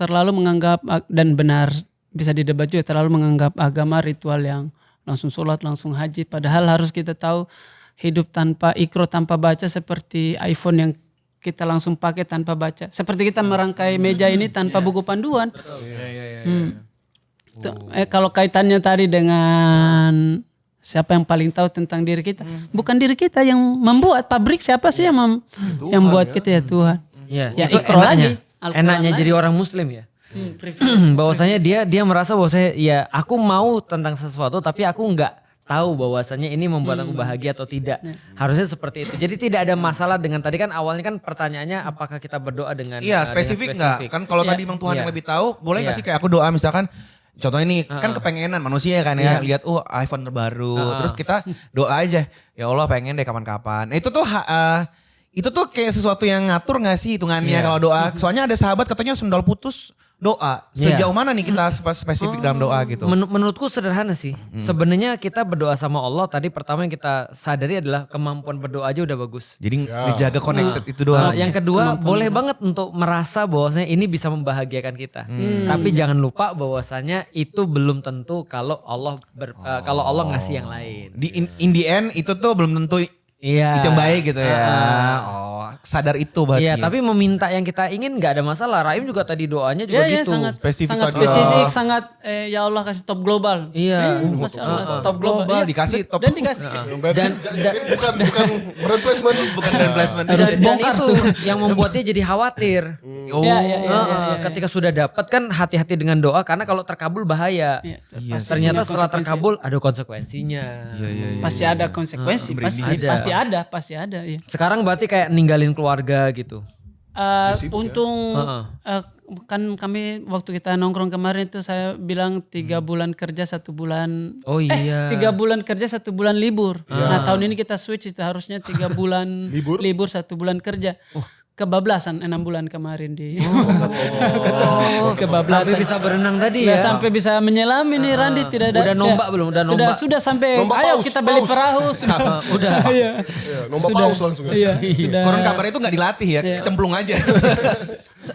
terlalu menganggap dan benar bisa didebat juga terlalu menganggap agama ritual yang langsung sholat langsung haji. Padahal harus kita tahu hidup tanpa ikro tanpa baca seperti iPhone yang kita langsung pakai tanpa baca. Seperti kita merangkai meja ini tanpa buku panduan. Kalau kaitannya tadi dengan siapa yang paling tahu tentang diri kita? Bukan diri kita yang membuat pabrik, siapa sih yang membuat kita ya Tuhan. Ya Ya, itu ikro enaknya jadi orang muslim ya. Bahwasanya dia merasa bahwa aku mau tentang sesuatu tapi aku nggak tahu bahwasanya ini membuat aku bahagia atau tidak. Harusnya seperti itu. Jadi tidak ada masalah dengan tadi kan awalnya kan pertanyaannya apakah kita berdoa dengan spesifik nggak? Kan kalau tadi Bang Tuhan yang lebih tahu, boleh nggak sih kayak aku doa misalkan contohnya ini kan kepengenan manusia kan ya lihat iPhone terbaru terus kita doa aja ya Allah pengen deh kapan-kapan. Nah, itu tuh itu tuh kayak sesuatu yang ngatur gak sih hitungannya kalau doa? Soalnya ada sahabat katanya sendal putus doa. Sejauh mana nih kita spesifik dalam doa gitu? Menurutku sederhana sih. Sebenarnya kita berdoa sama Allah tadi pertama yang kita sadari adalah kemampuan berdoa aja udah bagus. Jadi dijaga connected itu doang. Yang kedua boleh banget untuk merasa bahwasanya ini bisa membahagiakan kita. Tapi jangan lupa bahwasanya itu belum tentu kalau Allah kalau Allah ngasih yang lain. Di in the end itu tuh belum tentu Iya. itu yang baik gitu ya. Oh, sadar itu berarti. Iya, tapi meminta yang kita ingin nggak ada masalah. Raim juga tadi doanya juga Ya, gitu. sangat Spesifik sangat tadi. spesifik, sangat ya Allah kasih top global. Iya. Masya Allah, stop global global. Iya. dikasih top. Dan dikasih. Dan bukan brand placement. Bukan brand placement. Harus dan bongkar itu tuh. yang membuatnya jadi khawatir. Oh. Ya, ya, ya, ya, ya. Ketika sudah dapat kan hati-hati dengan doa karena kalau terkabul bahaya. Iya. Ternyata Punya setelah konsekuensi. terkabul ada konsekuensinya. Pasti ada konsekuensi, pasti ada. Ya. Sekarang berarti kayak ninggalin keluarga gitu. Untung kan kami waktu kita nongkrong kemarin itu saya bilang 3 bulan kerja 1 bulan. Oh iya. 3 bulan kerja 1 bulan libur. Nah tahun ini kita switch itu harusnya 3 bulan libur 1 bulan kerja. Kebablasan 6 bulan kemarin di kebablasan. Sampai bisa berenang tadi Udah ya. sampai bisa menyelam ini Randi tidak ada. Udah nombak belum? Udah nombak. Sudah sampai Nombak ayo paus, kita beli paus. perahu. Udah. Iya. Nombor paus langsung. Iya, sudah. Koron kabar itu gak dilatih ya, cemplung aja.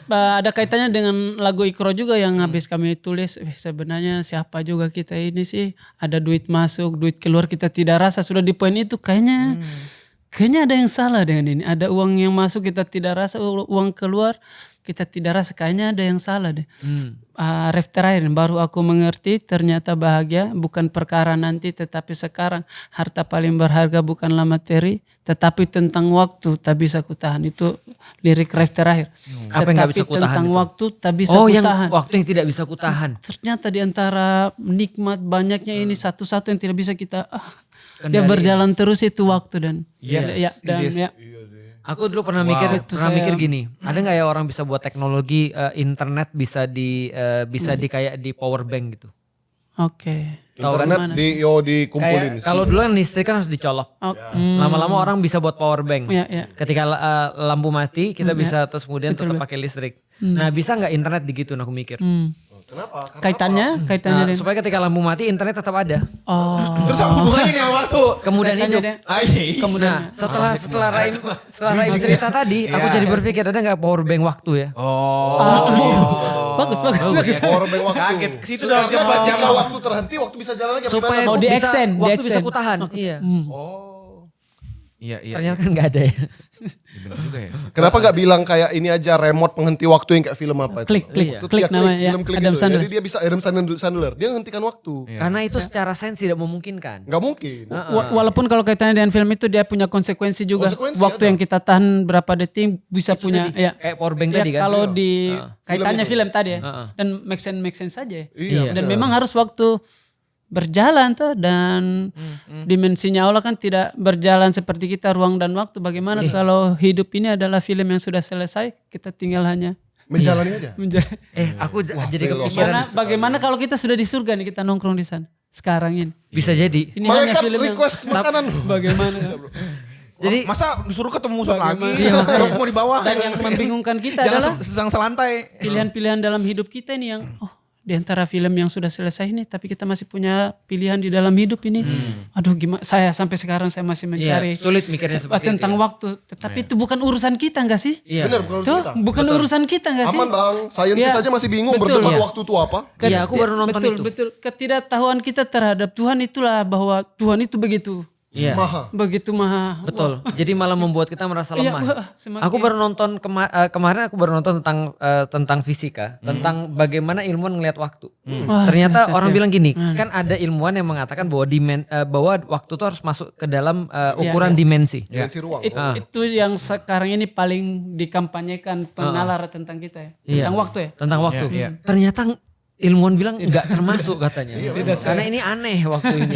Ada kaitannya dengan lagu Iqra juga yang habis kami tulis. Sebenarnya siapa juga kita ini sih, ada duit masuk, duit keluar kita tidak rasa. Sudah di poin itu kayaknya ada yang salah dengan ini. Ada uang yang masuk kita tidak rasa, uang keluar kita tidak rasa. Kayaknya ada yang salah deh. Ref terakhir baru aku mengerti ternyata bahagia bukan perkara nanti tetapi sekarang. Harta paling berharga bukanlah materi tetapi tentang waktu tak bisa kutahan. Itu lirik ref terakhir. Apa yang gak bisa Tetapi kutahan tentang itu? waktu tak bisa Oh yang kutahan. waktu yang tidak bisa kutahan. Ternyata di antara nikmat banyaknya ini satu-satu yang tidak bisa kita dia Kendaliin. berjalan terus itu waktu dan Yes, dan it is. ya. Aku dulu pernah mikir gini, ada nggak ya orang bisa buat teknologi internet bisa di kayak di power bank gitu? Oke. Internet dikumpulin. Kayak kalau dulu kan listrik kan harus dicolok. Lama-lama orang bisa buat power bank. Ya, ya. Ketika lampu mati kita bisa terus kemudian tetap pakai listrik. Nah bisa nggak internet digituin aku mikir. Kenapa? Kaitannya Nah, dengan supaya ketika lampu mati internet tetap ada. Terus apa hubungannya nih sama waktu? Kemudian Kaitannya hidup. deh. Nah, setelah Raim cerita tadi, aku jadi berpikir ada nggak power bank waktu ya? Bagus. Power bank waktu. Kaget ke situ dalam cepat Ketika jangan. waktu terhenti, waktu bisa jalan lagi. Supaya Oh, aku di bisa extend, di waktu bisa extend. kutahan. Iya. Iya. Ternyata kan nggak ada ya. Benar juga ya. Kenapa gak bilang kayak ini aja remote penghenti waktu yang kayak film apa itu? Klik Itu klik ya, namanya ya. film klik Adam itu. Sandler. Jadi dia bisa Adam Sandler. Dia menghentikan waktu. Karena itu secara sains tidak memungkinkan. Gak mungkin. Walaupun kalau kaitannya dengan film itu dia punya konsekuensi juga. Konsekuensi Waktu ada. yang kita tahan berapa detik bisa punya ya. Kayak power bank Ya, tadi kan. kalau di kaitannya Film film tadi ya. Dan make sense saja ya. Iya, Dan memang harus waktu berjalan tuh dan dimensinya Allah kan tidak berjalan seperti kita ruang dan waktu. Bagaimana kalau hidup ini adalah film yang sudah selesai, kita tinggal hanya Menjalani aja. Aku jadi filosofi. kepikiran Karena bagaimana kalau kita sudah di surga nih kita nongkrong di sana sekarang ini. bisa jadi. Ini hanya Malaikat film yang request makanan. bagaimana Jadi masa disuruh ketemu saat lagi? Bagaimana? Kalau mau di bawah. dan yang membingungkan kita adalah Jangan sesang selantai. pilihan-pilihan dalam hidup kita ini yang di antara film yang sudah selesai ini tapi kita masih punya pilihan di dalam hidup ini. Aduh gimana saya sampai sekarang saya masih mencari sulit mikirnya seperti tentang itu. waktu tetapi itu bukan urusan kita enggak sih? Iya. Benar, bukan urusan Tuh, kita. bukan urusan kita enggak sih? Aman bang, saintis Iya. aja masih bingung Betul. berdebat Iya. waktu itu apa. Iya, aku baru nonton itu. Betul. Ketidaktahuan kita terhadap Tuhan itulah bahwa Tuhan itu Iya. begitu maha. Betul. Jadi malah membuat kita merasa Iya, lemah. semakin- Aku baru nonton kemarin aku baru nonton tentang fisika, tentang bagaimana ilmuwan ngelihat waktu. Wah, Ternyata sensitif. orang bilang gini, kan ada ilmuwan yang mengatakan bahwa bahwa waktu itu harus masuk ke dalam ukuran dimensi. Dimensi ruang. Itu yang sekarang ini paling dikampanyekan penalar tentang kita ya. Iya. Tentang waktu ya. Tentang waktu. Iya. Ternyata ilmuwan bilang nggak termasuk katanya. Karena ini aneh waktu ini.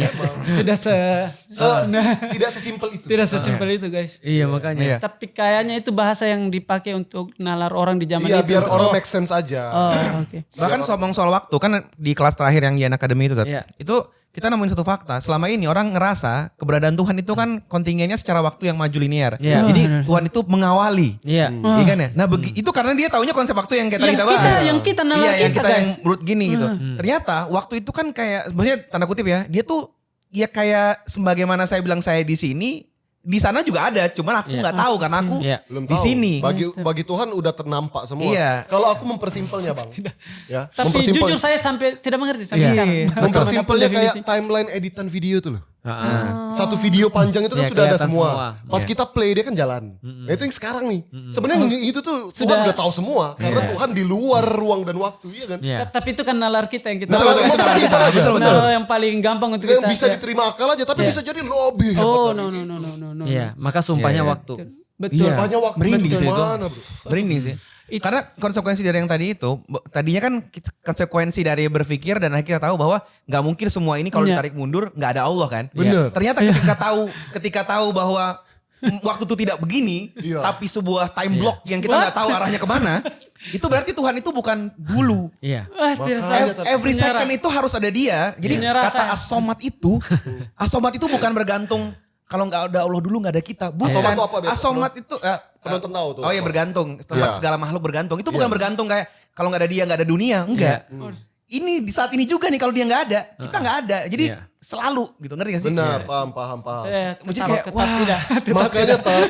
Tidak sesimpel itu. Tidak sesimpel itu guys. Iya makanya. Iya. Tapi kayaknya itu bahasa yang dipakai untuk nalar orang di zaman Iya itu. biar orang make sense aja. Oh, oke. Bahkan ngomong soal waktu kan di kelas terakhir yang Yen Academy itu, Tat, Iya. itu kita nemuin satu fakta. Selama ini orang ngerasa keberadaan Tuhan itu kan kontingennya secara waktu yang maju linear. Iya. Jadi Tuhan itu mengawali. Iya. Iya kan ya? Nah itu karena dia taunya konsep waktu yang kayak tadi kita bahas. Yang kita nalar Iya, yang kita, kita yang guys. menurut gini gitu. Ternyata waktu itu kan kayak, maksudnya tanda kutip ya, dia tuh ya kayak sebagaimana saya bilang saya di sini, di sana juga ada, cuman aku nggak tahu karena aku Belum di tahu. sini. Bagi Tuhan udah ternampak semua. Iya. Kalau aku mempersimpelnya bang, ya. Tapi mempersimpel- jujur saya sampai tidak mengerti sampai sekarang. mempersimpelnya Apa kayak definisi? timeline editan video tuh loh. Satu video panjang itu kan Ya, sudah ada kelihatan semua. semua. Pas kita play dia kan jalan. Nah itu yang sekarang nih. Sebenarnya itu tuh Tuhan udah tahu semua. Karena Tuhan di luar ruang dan waktu, iya kan? Iya. Tapi itu kan nalar kita yang kita Nalar mempersimpel aja. Betul, betul. nalar yang paling gampang untuk Yang kita. bisa diterima akal aja, tapi bisa jadi lebih. Oh no. Iya, maka sumpahnya Iya. waktu. Betul. Banyak waktu Merinding sih itu. gimana bro? Merinding sih. Karena konsekuensi dari yang tadi itu, tadinya kan konsekuensi dari berpikir dan akhirnya kita tahu bahwa nggak mungkin semua ini kalau Iya. ditarik mundur nggak ada Allah kan. Bener. Ternyata ketika tahu bahwa waktu itu tidak begini, Iya. tapi sebuah time block yang kita nggak tahu arahnya kemana, itu berarti Tuhan itu bukan dulu. Iya. Wah, tidak saya. Every second itu harus ada dia. Jadi Menyerah kata saya. asomat itu bukan bergantung. Kalau nggak ada Allah dulu nggak ada kita. Bukan. Asomat itu apa, Beb? Asomat itu Penonton tahu tuh. oh iya bergantung. Tempat Iya. segala makhluk bergantung. Itu bukan bergantung kayak kalau nggak ada dia nggak ada dunia. Enggak. Ini di saat ini juga nih kalau dia nggak ada, kita nggak ada. Jadi Iya. selalu gitu, ngerti gak sih? Benar, paham. Saya Maksudnya tetap, kayak, tetap wah. tidak. Makanya Tat,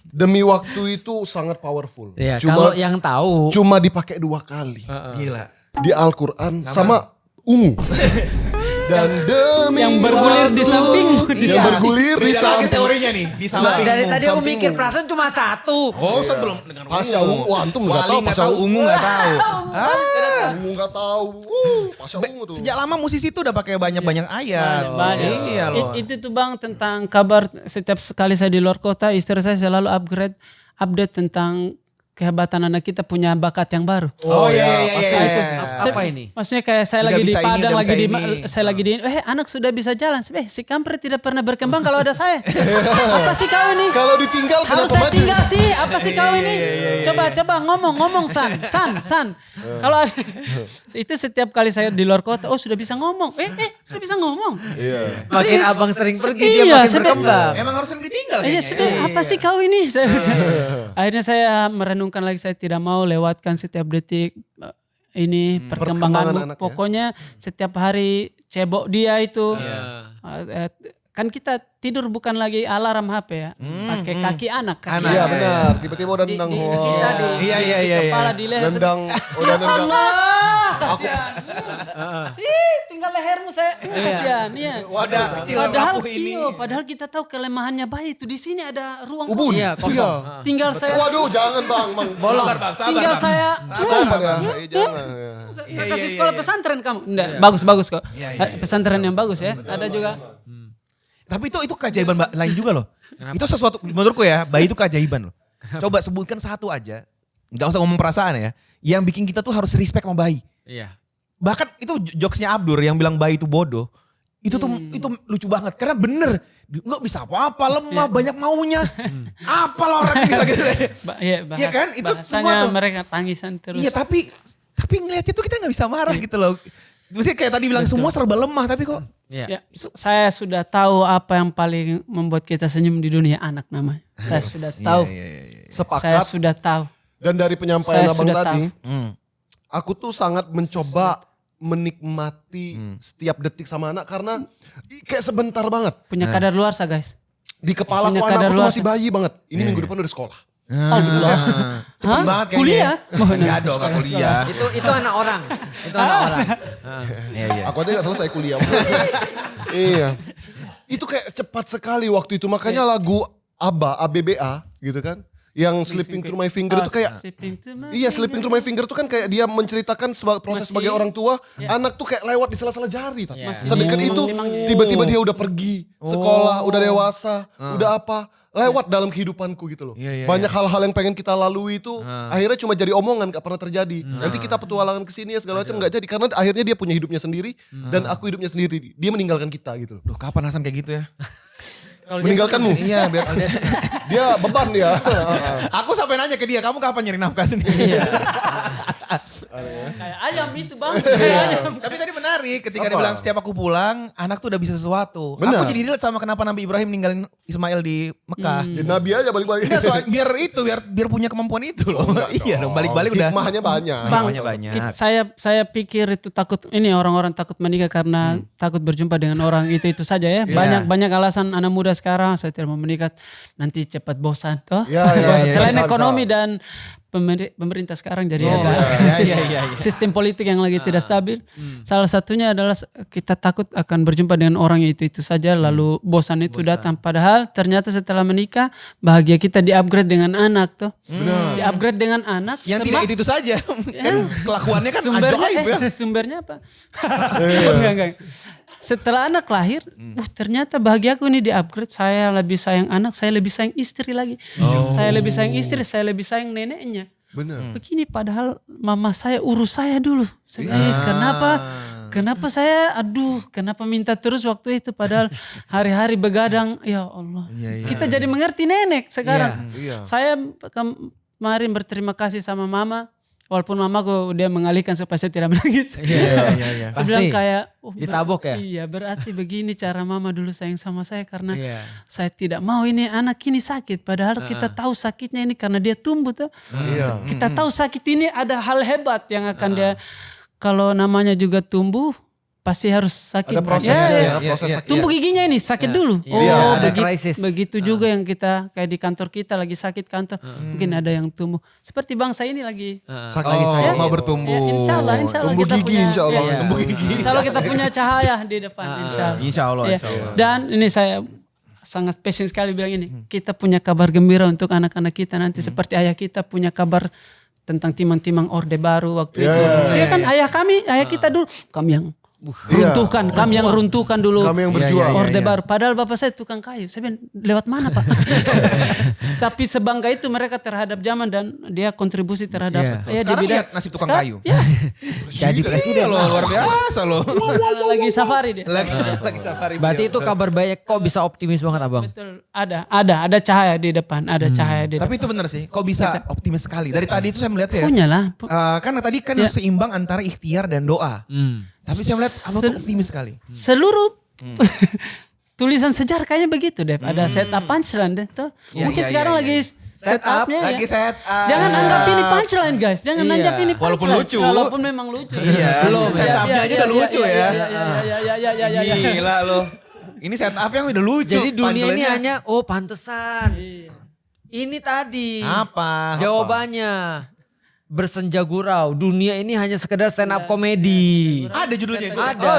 demi waktu itu sangat powerful. Iya, kalau yang tahu Cuma dipakai 2 kali. Gila. Di Al-Quran sama ungu. Dan demi Yang bergulir di waktu, sampingmu, di yang bergulir di Beda lagi samping. teorinya nih, di samping. dari tadi aku sampingmu. mikir perasaan cuma satu. Oh sebelum dengan Pasya ungu, wah, antum nggak tahu Wali pasya ungu. ungu nggak tahu. Ungu nggak tahu. Pasya ungu tuh. Sejak lama musisi tuh udah pakai banyak ayat. Banyak. Iya loh. Itu tuh bang tentang kabar setiap kali saya di luar kota istri saya selalu update tentang kehebatan anak kita punya bakat yang baru. Oh iya. Apa ini? Maksudnya kayak saya Udah lagi di bisa ini, Padang, udah lagi bisa di ini. saya lagi di anak sudah bisa jalan. Si kampret tidak pernah berkembang kalau ada saya. Apa sih kau ini? Kalau ditinggal Harus kenapa saya maju? tinggal sih. Apa sih kau ini? Coba ngomong San. Kalau ada itu setiap kali saya di luar kota, oh sudah bisa ngomong. Sudah bisa ngomong. Iya. Makin abang sering pergi dia Iya, makin berkembang. Emang harus yang ditinggal Iya, kayaknya. apa sih kau ini? Akhirnya saya merenungkan lagi, saya tidak mau lewatkan setiap detik ini Perkembangan perkembangan. anak ya. Pokoknya setiap hari cebok dia itu. Kan kita tidur bukan lagi alarm HP ya, pakai kaki anak. Kaki Iya benar. Tiba-tiba udah nendang. kita di Iya. kepala di leher. Nendang. Udah nendang. Allah, kasihan. Tinggal lehermu saya. Kasihan, iya. Wadah kecil Padahal rapuh ini. padahal kita tahu kelemahannya bayi itu di sini ada ruang. Ubun. Iya, kosong. Iya. Tinggal saya Waduh jangan bang. Bolong. Sabar, tinggal Bang. saya Sekolah ya. Jangan. ya. saya kasih sekolah pesantren kamu. Enggak, bagus kok. Pesantren yang bagus ya. Ada juga. Tapi itu keajaiban lain juga loh. Itu sesuatu menurutku ya, bayi itu keajaiban loh. Coba sebutkan satu aja. Enggak usah ngomong perasaan ya. Yang bikin kita tuh harus respect sama bayi. Iya. Bahkan itu jokesnya Abdur yang bilang bayi itu bodoh. Itu tuh itu lucu banget karena bener nggak bisa apa-apa, lemah, banyak maunya. Apalah orang bisa gitu. Iya kan? Itu semua bahasanya tuh. mereka tangisan terus. Iya tapi ngeliatnya tuh kita nggak bisa marah gitu loh. Maksudnya kayak tadi bilang semua serba lemah tapi kok. Iya. Ya, saya sudah tahu apa yang paling membuat kita senyum di dunia, anak namanya. Saya sudah tahu. Saya Sepakat. sudah tahu. Dan dari penyampaian Saya abang sudah tadi, Hmm. aku tuh sangat mencoba menikmati setiap detik sama anak karena kayak sebentar banget. Punya kadar luarsa, guys. Di kepala Punya aku anak kadar aku tuh luarsa. masih bayi banget. Ini minggu depan udah sekolah. Cepet banget kayaknya. Kuliah? Enggak dong, nggak kuliah. Itu anak orang. Itu anak orang. Iya. Aku aja gak selesai kuliah. Iya. Itu kayak cepat sekali waktu itu. Makanya lagu ABBA gitu kan. Yang Sleeping Through My Finger itu kayak. Iya, Sleeping Through My Finger itu kan kayak dia menceritakan proses sebagai orang tua. Anak tuh kayak lewat di sela-sela jari. Tat. Sedekat itu tiba-tiba dia udah pergi sekolah, udah dewasa, udah apa. Lewat dalam kehidupanku gitu loh. Iya. Banyak hal-hal yang pengen kita lalui itu akhirnya cuma jadi omongan, gak pernah terjadi. Nanti kita petualangan kesini ya segala macam gak jadi. Karena akhirnya dia punya hidupnya sendiri dan aku hidupnya sendiri. Dia meninggalkan kita gitu loh. Duh, kapan Hasan kayak gitu ya? Meninggalkanmu? Iya, biar Dia beban dia. aku sampai nanya ke dia, kamu kapan nyari nafkah sendiri? Kayak ayam itu bang. Kayak ayam. Tapi tadi menarik ketika Apa? dia bilang setiap aku pulang, anak tuh udah bisa sesuatu. Benar. Aku jadi relate sama kenapa Nabi Ibrahim ninggalin Ismail di Mekah. Ya, Nabi aja balik-balik. Enggak, biar punya kemampuan itu loh. Iya dong, balik-balik udah. Hikmahnya banyak. Bang, Hikmahnya banyak. saya pikir itu takut ini orang-orang takut menikah karena takut berjumpa dengan orang itu saja ya. Banyak alasan anak muda sekarang saya tidak mau menikah nanti cepat bosan toh. Ya, ya, Bosan. ya, Selain ya, ekonomi ya. dan pemerintah sekarang jadi Oh, agak iya. sistem politik yang lagi tidak stabil. Salah satunya adalah kita takut akan berjumpa dengan orang itu saja lalu bosan itu datang. Padahal ternyata setelah menikah bahagia kita di-upgrade dengan anak tuh. Di-upgrade dengan anak. Yang tidak itu saja. Kan kelakuannya kan ajaib ya. Sumbernya apa? Enggak. Setelah anak lahir, ternyata bahagiaku ini di-upgrade. Saya lebih sayang anak, saya lebih sayang istri lagi. Saya lebih sayang istri, saya lebih sayang neneknya. Benar. Begini padahal mama saya urus saya dulu. Saya kenapa saya kenapa minta terus waktu itu padahal hari-hari begadang, ya Allah. Kita jadi mengerti nenek sekarang. Iya. Saya kemarin berterima kasih sama mama. Walaupun mamaku dia mengalihkan supaya saya tidak menangis. Iya. Saya bilang Pasti kayak ditabok ya? Iya berarti begini cara mama dulu sayang sama saya karena Iya. saya tidak mau ini anak ini sakit. Padahal kita tahu sakitnya ini karena dia tumbuh tuh. Iya. Kita tahu sakit ini ada hal hebat yang akan dia kalau namanya juga tumbuh pasti harus sakit. Ada prosesnya ya, Iya, proses iya. sakit. Tumbuh giginya ini sakit dulu. Iya, ada begitu, krisis. begitu juga yang kita kayak di kantor kita lagi sakit kantor. Mungkin ada yang tumbuh. Seperti bangsa ini lagi. Sakit. Oh, mau bertumbuh. Ya, insya Allah Tumbuh kita gigi, punya. insya Allah. Iya. Tumbuh gigi. Insya Allah kita punya cahaya di depan. Insya Allah. Insya Allah. Dan ini saya sangat passion sekali bilang ini. Kita punya kabar gembira untuk anak-anak kita nanti. Seperti ayah kita punya kabar tentang timang-timang Orde Baru waktu itu. Iya kan ayah kita dulu. Kami yang kami yang runtuhkan dulu. Kami yang berjuang. Orde Baru. Padahal bapak saya tukang kayu. Saya bilang lewat mana pak? Tapi sebangga itu mereka terhadap zaman dan dia kontribusi terhadap. Sekarang di bidang- lihat nasib tukang Sekarang- kayu. Ya, Jadi presiden Loh, luar biasa loh. lagi safari dia. Lagi safari. Berarti itu kabar baik, kok bisa optimis banget abang? Betul. Ada cahaya di depan. Ada cahaya di depan. Tapi itu benar sih. Kok bisa optimis sekali. Dari tadi itu saya melihat ya. Punya lah. Karena tadi kan seimbang antara ikhtiar dan doa. Tapi saya melihat abang tuh optimis sekali. Seluruh tulisan sejarah kayaknya begitu deh. Ada setup punchline deh tuh. Iya, Mungkin iya, sekarang iya, lagi setupnya ya. Lagi set up. Jangan anggap ini punchline guys. Jangan Iya. anggap ini punchline. Walaupun lucu. Walaupun memang lucu. Iya. Setupnya aja udah lucu ya. Iya. Gila loh. Ini setup yang udah lucu. Jadi dunia ini Punchline-nya. hanya, pantesan. Ini tadi. Apa? Jawabannya. Bersenja gurau. Dunia ini hanya sekedar stand up komedi. Ada judulnya itu. Ada.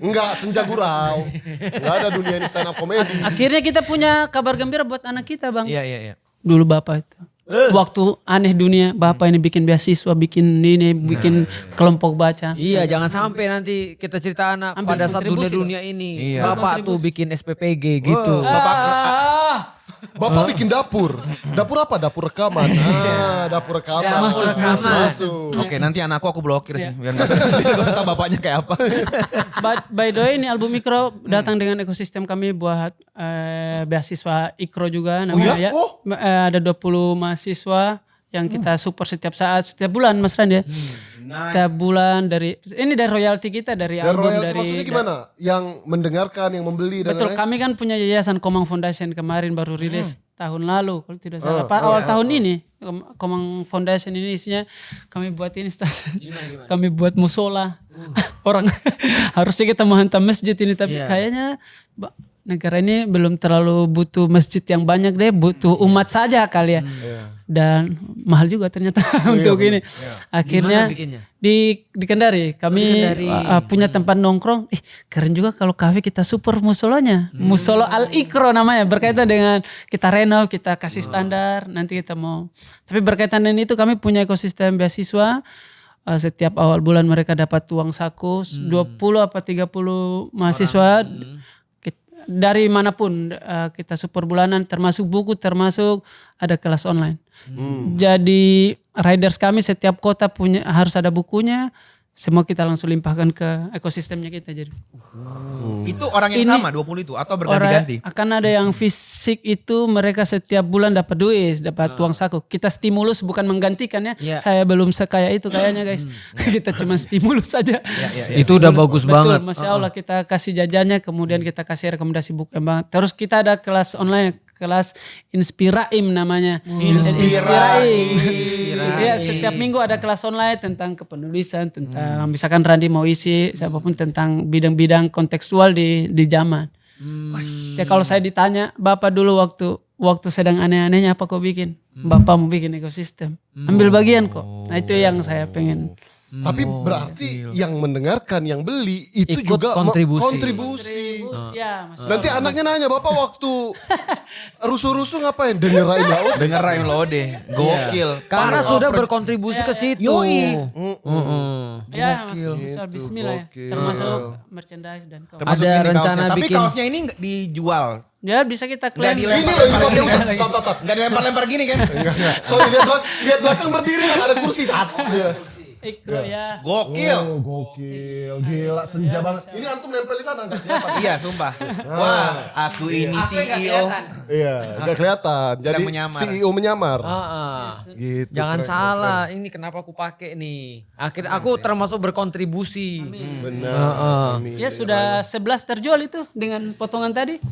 Enggak, senja gurau. Enggak ada dunia ini stand up comedy. Akhirnya kita punya kabar gembira buat anak kita bang. Iya. Dulu bapak itu. Waktu aneh dunia bapak ini bikin beasiswa, bikin kelompok baca. Iya, jangan sampai nanti kita cerita anak Ambil pada saat kontribusi dunia ini. Iya. Bapak tuh bikin SPPG gitu. Bapak bikin dapur. Dapur apa? Dapur rekaman. Dapur rekaman. Masuk. Oke, nanti anakku aku blokir sih. Biar gak tahu bapaknya kayak apa. By the way ini album Ikro datang dengan ekosistem kami buat beasiswa Ikro juga namanya ya. Ada 20 mahasiswa yang kita support setiap saat, setiap bulan Mas Randi ya. Setiap bulan dari royalti kita dari Dan album royalti dari maksudnya gimana? Yang mendengarkan, yang membeli dan betul, lain-lain? kami kan punya yayasan Komang Foundation kemarin baru rilis tahun lalu kalau tidak salah. Awal tahun ini Komang Foundation ini isinya kami buat ini kami buat musola. Orang harusnya kita menghantam masjid ini tapi kayaknya negara ini belum terlalu butuh masjid yang banyak deh, butuh umat saja kali ya. Dan mahal juga ternyata untuk ini. Akhirnya di Kendari kami punya tempat nongkrong. Keren juga kalau kafe kita super musolanya. Musola Al Ikro namanya, berkaitan dengan kita renov, kita kasih standar, nanti kita mau. Tapi berkaitan dengan itu kami punya ekosistem beasiswa. Setiap awal bulan mereka dapat uang saku 20 apa 30 mahasiswa dari manapun kita support bulanan, termasuk buku, termasuk ada kelas online. Jadi riders kami setiap kota harus ada bukunya, semua kita langsung limpahkan ke ekosistemnya kita. Jadi Itu orang yang Ini sama 20 itu atau orang berganti-ganti? akan ada yang fisik itu mereka setiap bulan dapat duit, dapat uang saku. Kita stimulus bukan menggantikan ya. Iya. Saya belum sekaya itu kayaknya guys. Kita cuma stimulus saja. Itu udah bagus Betul, banget. Masya Allah kita kasih jajannya, kemudian kita kasih rekomendasi buku yang banget. Terus kita ada kelas online, kelas Inspiraim namanya. Inspiraim. Ya, setiap minggu ada kelas online tentang kepenulisan, tentang misalkan Randi mau isi siapapun tentang bidang-bidang kontekstual di zaman. Ya kalau saya ditanya, Bapak dulu waktu sedang aneh-anehnya apa kau bikin? Bapak mau bikin ekosistem. Ambil bagian kok. Nah itu yang saya pengen. Tapi berarti yang mendengarkan, yang beli itu Ikut juga kontribusi. Ya, Mas. Nanti anaknya nanya, Bapak waktu rusuh-rusuh ngapain? Denger Raim Laut? Denger Raim Lode, gokil. Karena sudah berkontribusi ke situ. Yoi. Ya, Mas. Misal Bismillah ya. gokil. Termasuk merchandise dan kawan. Termasuk Ada ini rencana kaosnya. Tapi bikin- kaosnya ini dijual. Ya bisa kita klaim. Nggak Ini loh, ini bagus. Tat. Enggak dilempar-lempar gini kan? Enggak. Soalnya lihat belakang berdiri kan ada kursi. Tat. Ikro ya. Gokil. Oh, gokil. Gila, senja banget. Ini antum nempel di sana nggak kelihatan? Iya, sumpah. Wah, aku ini CEO. Iya, nggak kelihatan. Jadi menyamar. CEO menyamar. Gitu. Jangan keren, salah, ini kenapa aku pakai nih. Akhirnya aku termasuk berkontribusi. keren. Benar. Amin. Ya sudah 11 terjual itu dengan potongan tadi.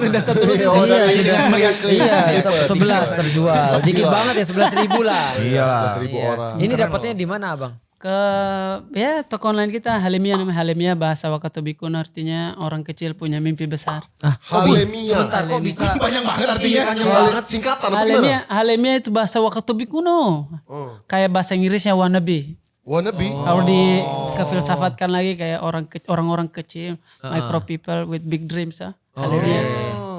Sudah satu lusin. Oh, Iya, dari dengan melihat Iya, 11 terjual. Dikit banget ya 11.000 lah. Iya. 11.000 orang. Ini dapatnya di mana, Abang? Ke ya toko online kita Halimia namanya. Halimia bahasa Wakatobi kuno artinya orang kecil punya mimpi besar. Halemia. Sebentar kok bisa Banyak banget artinya. Singkatan apa gimana? Halimia itu bahasa Wakatobi kuno. Kayak bahasa Inggrisnya wannabe. Wannabe. Kalau dikefilsafatkan lagi kayak orang-orang kecil, micro people with big dreams ya. Halimia.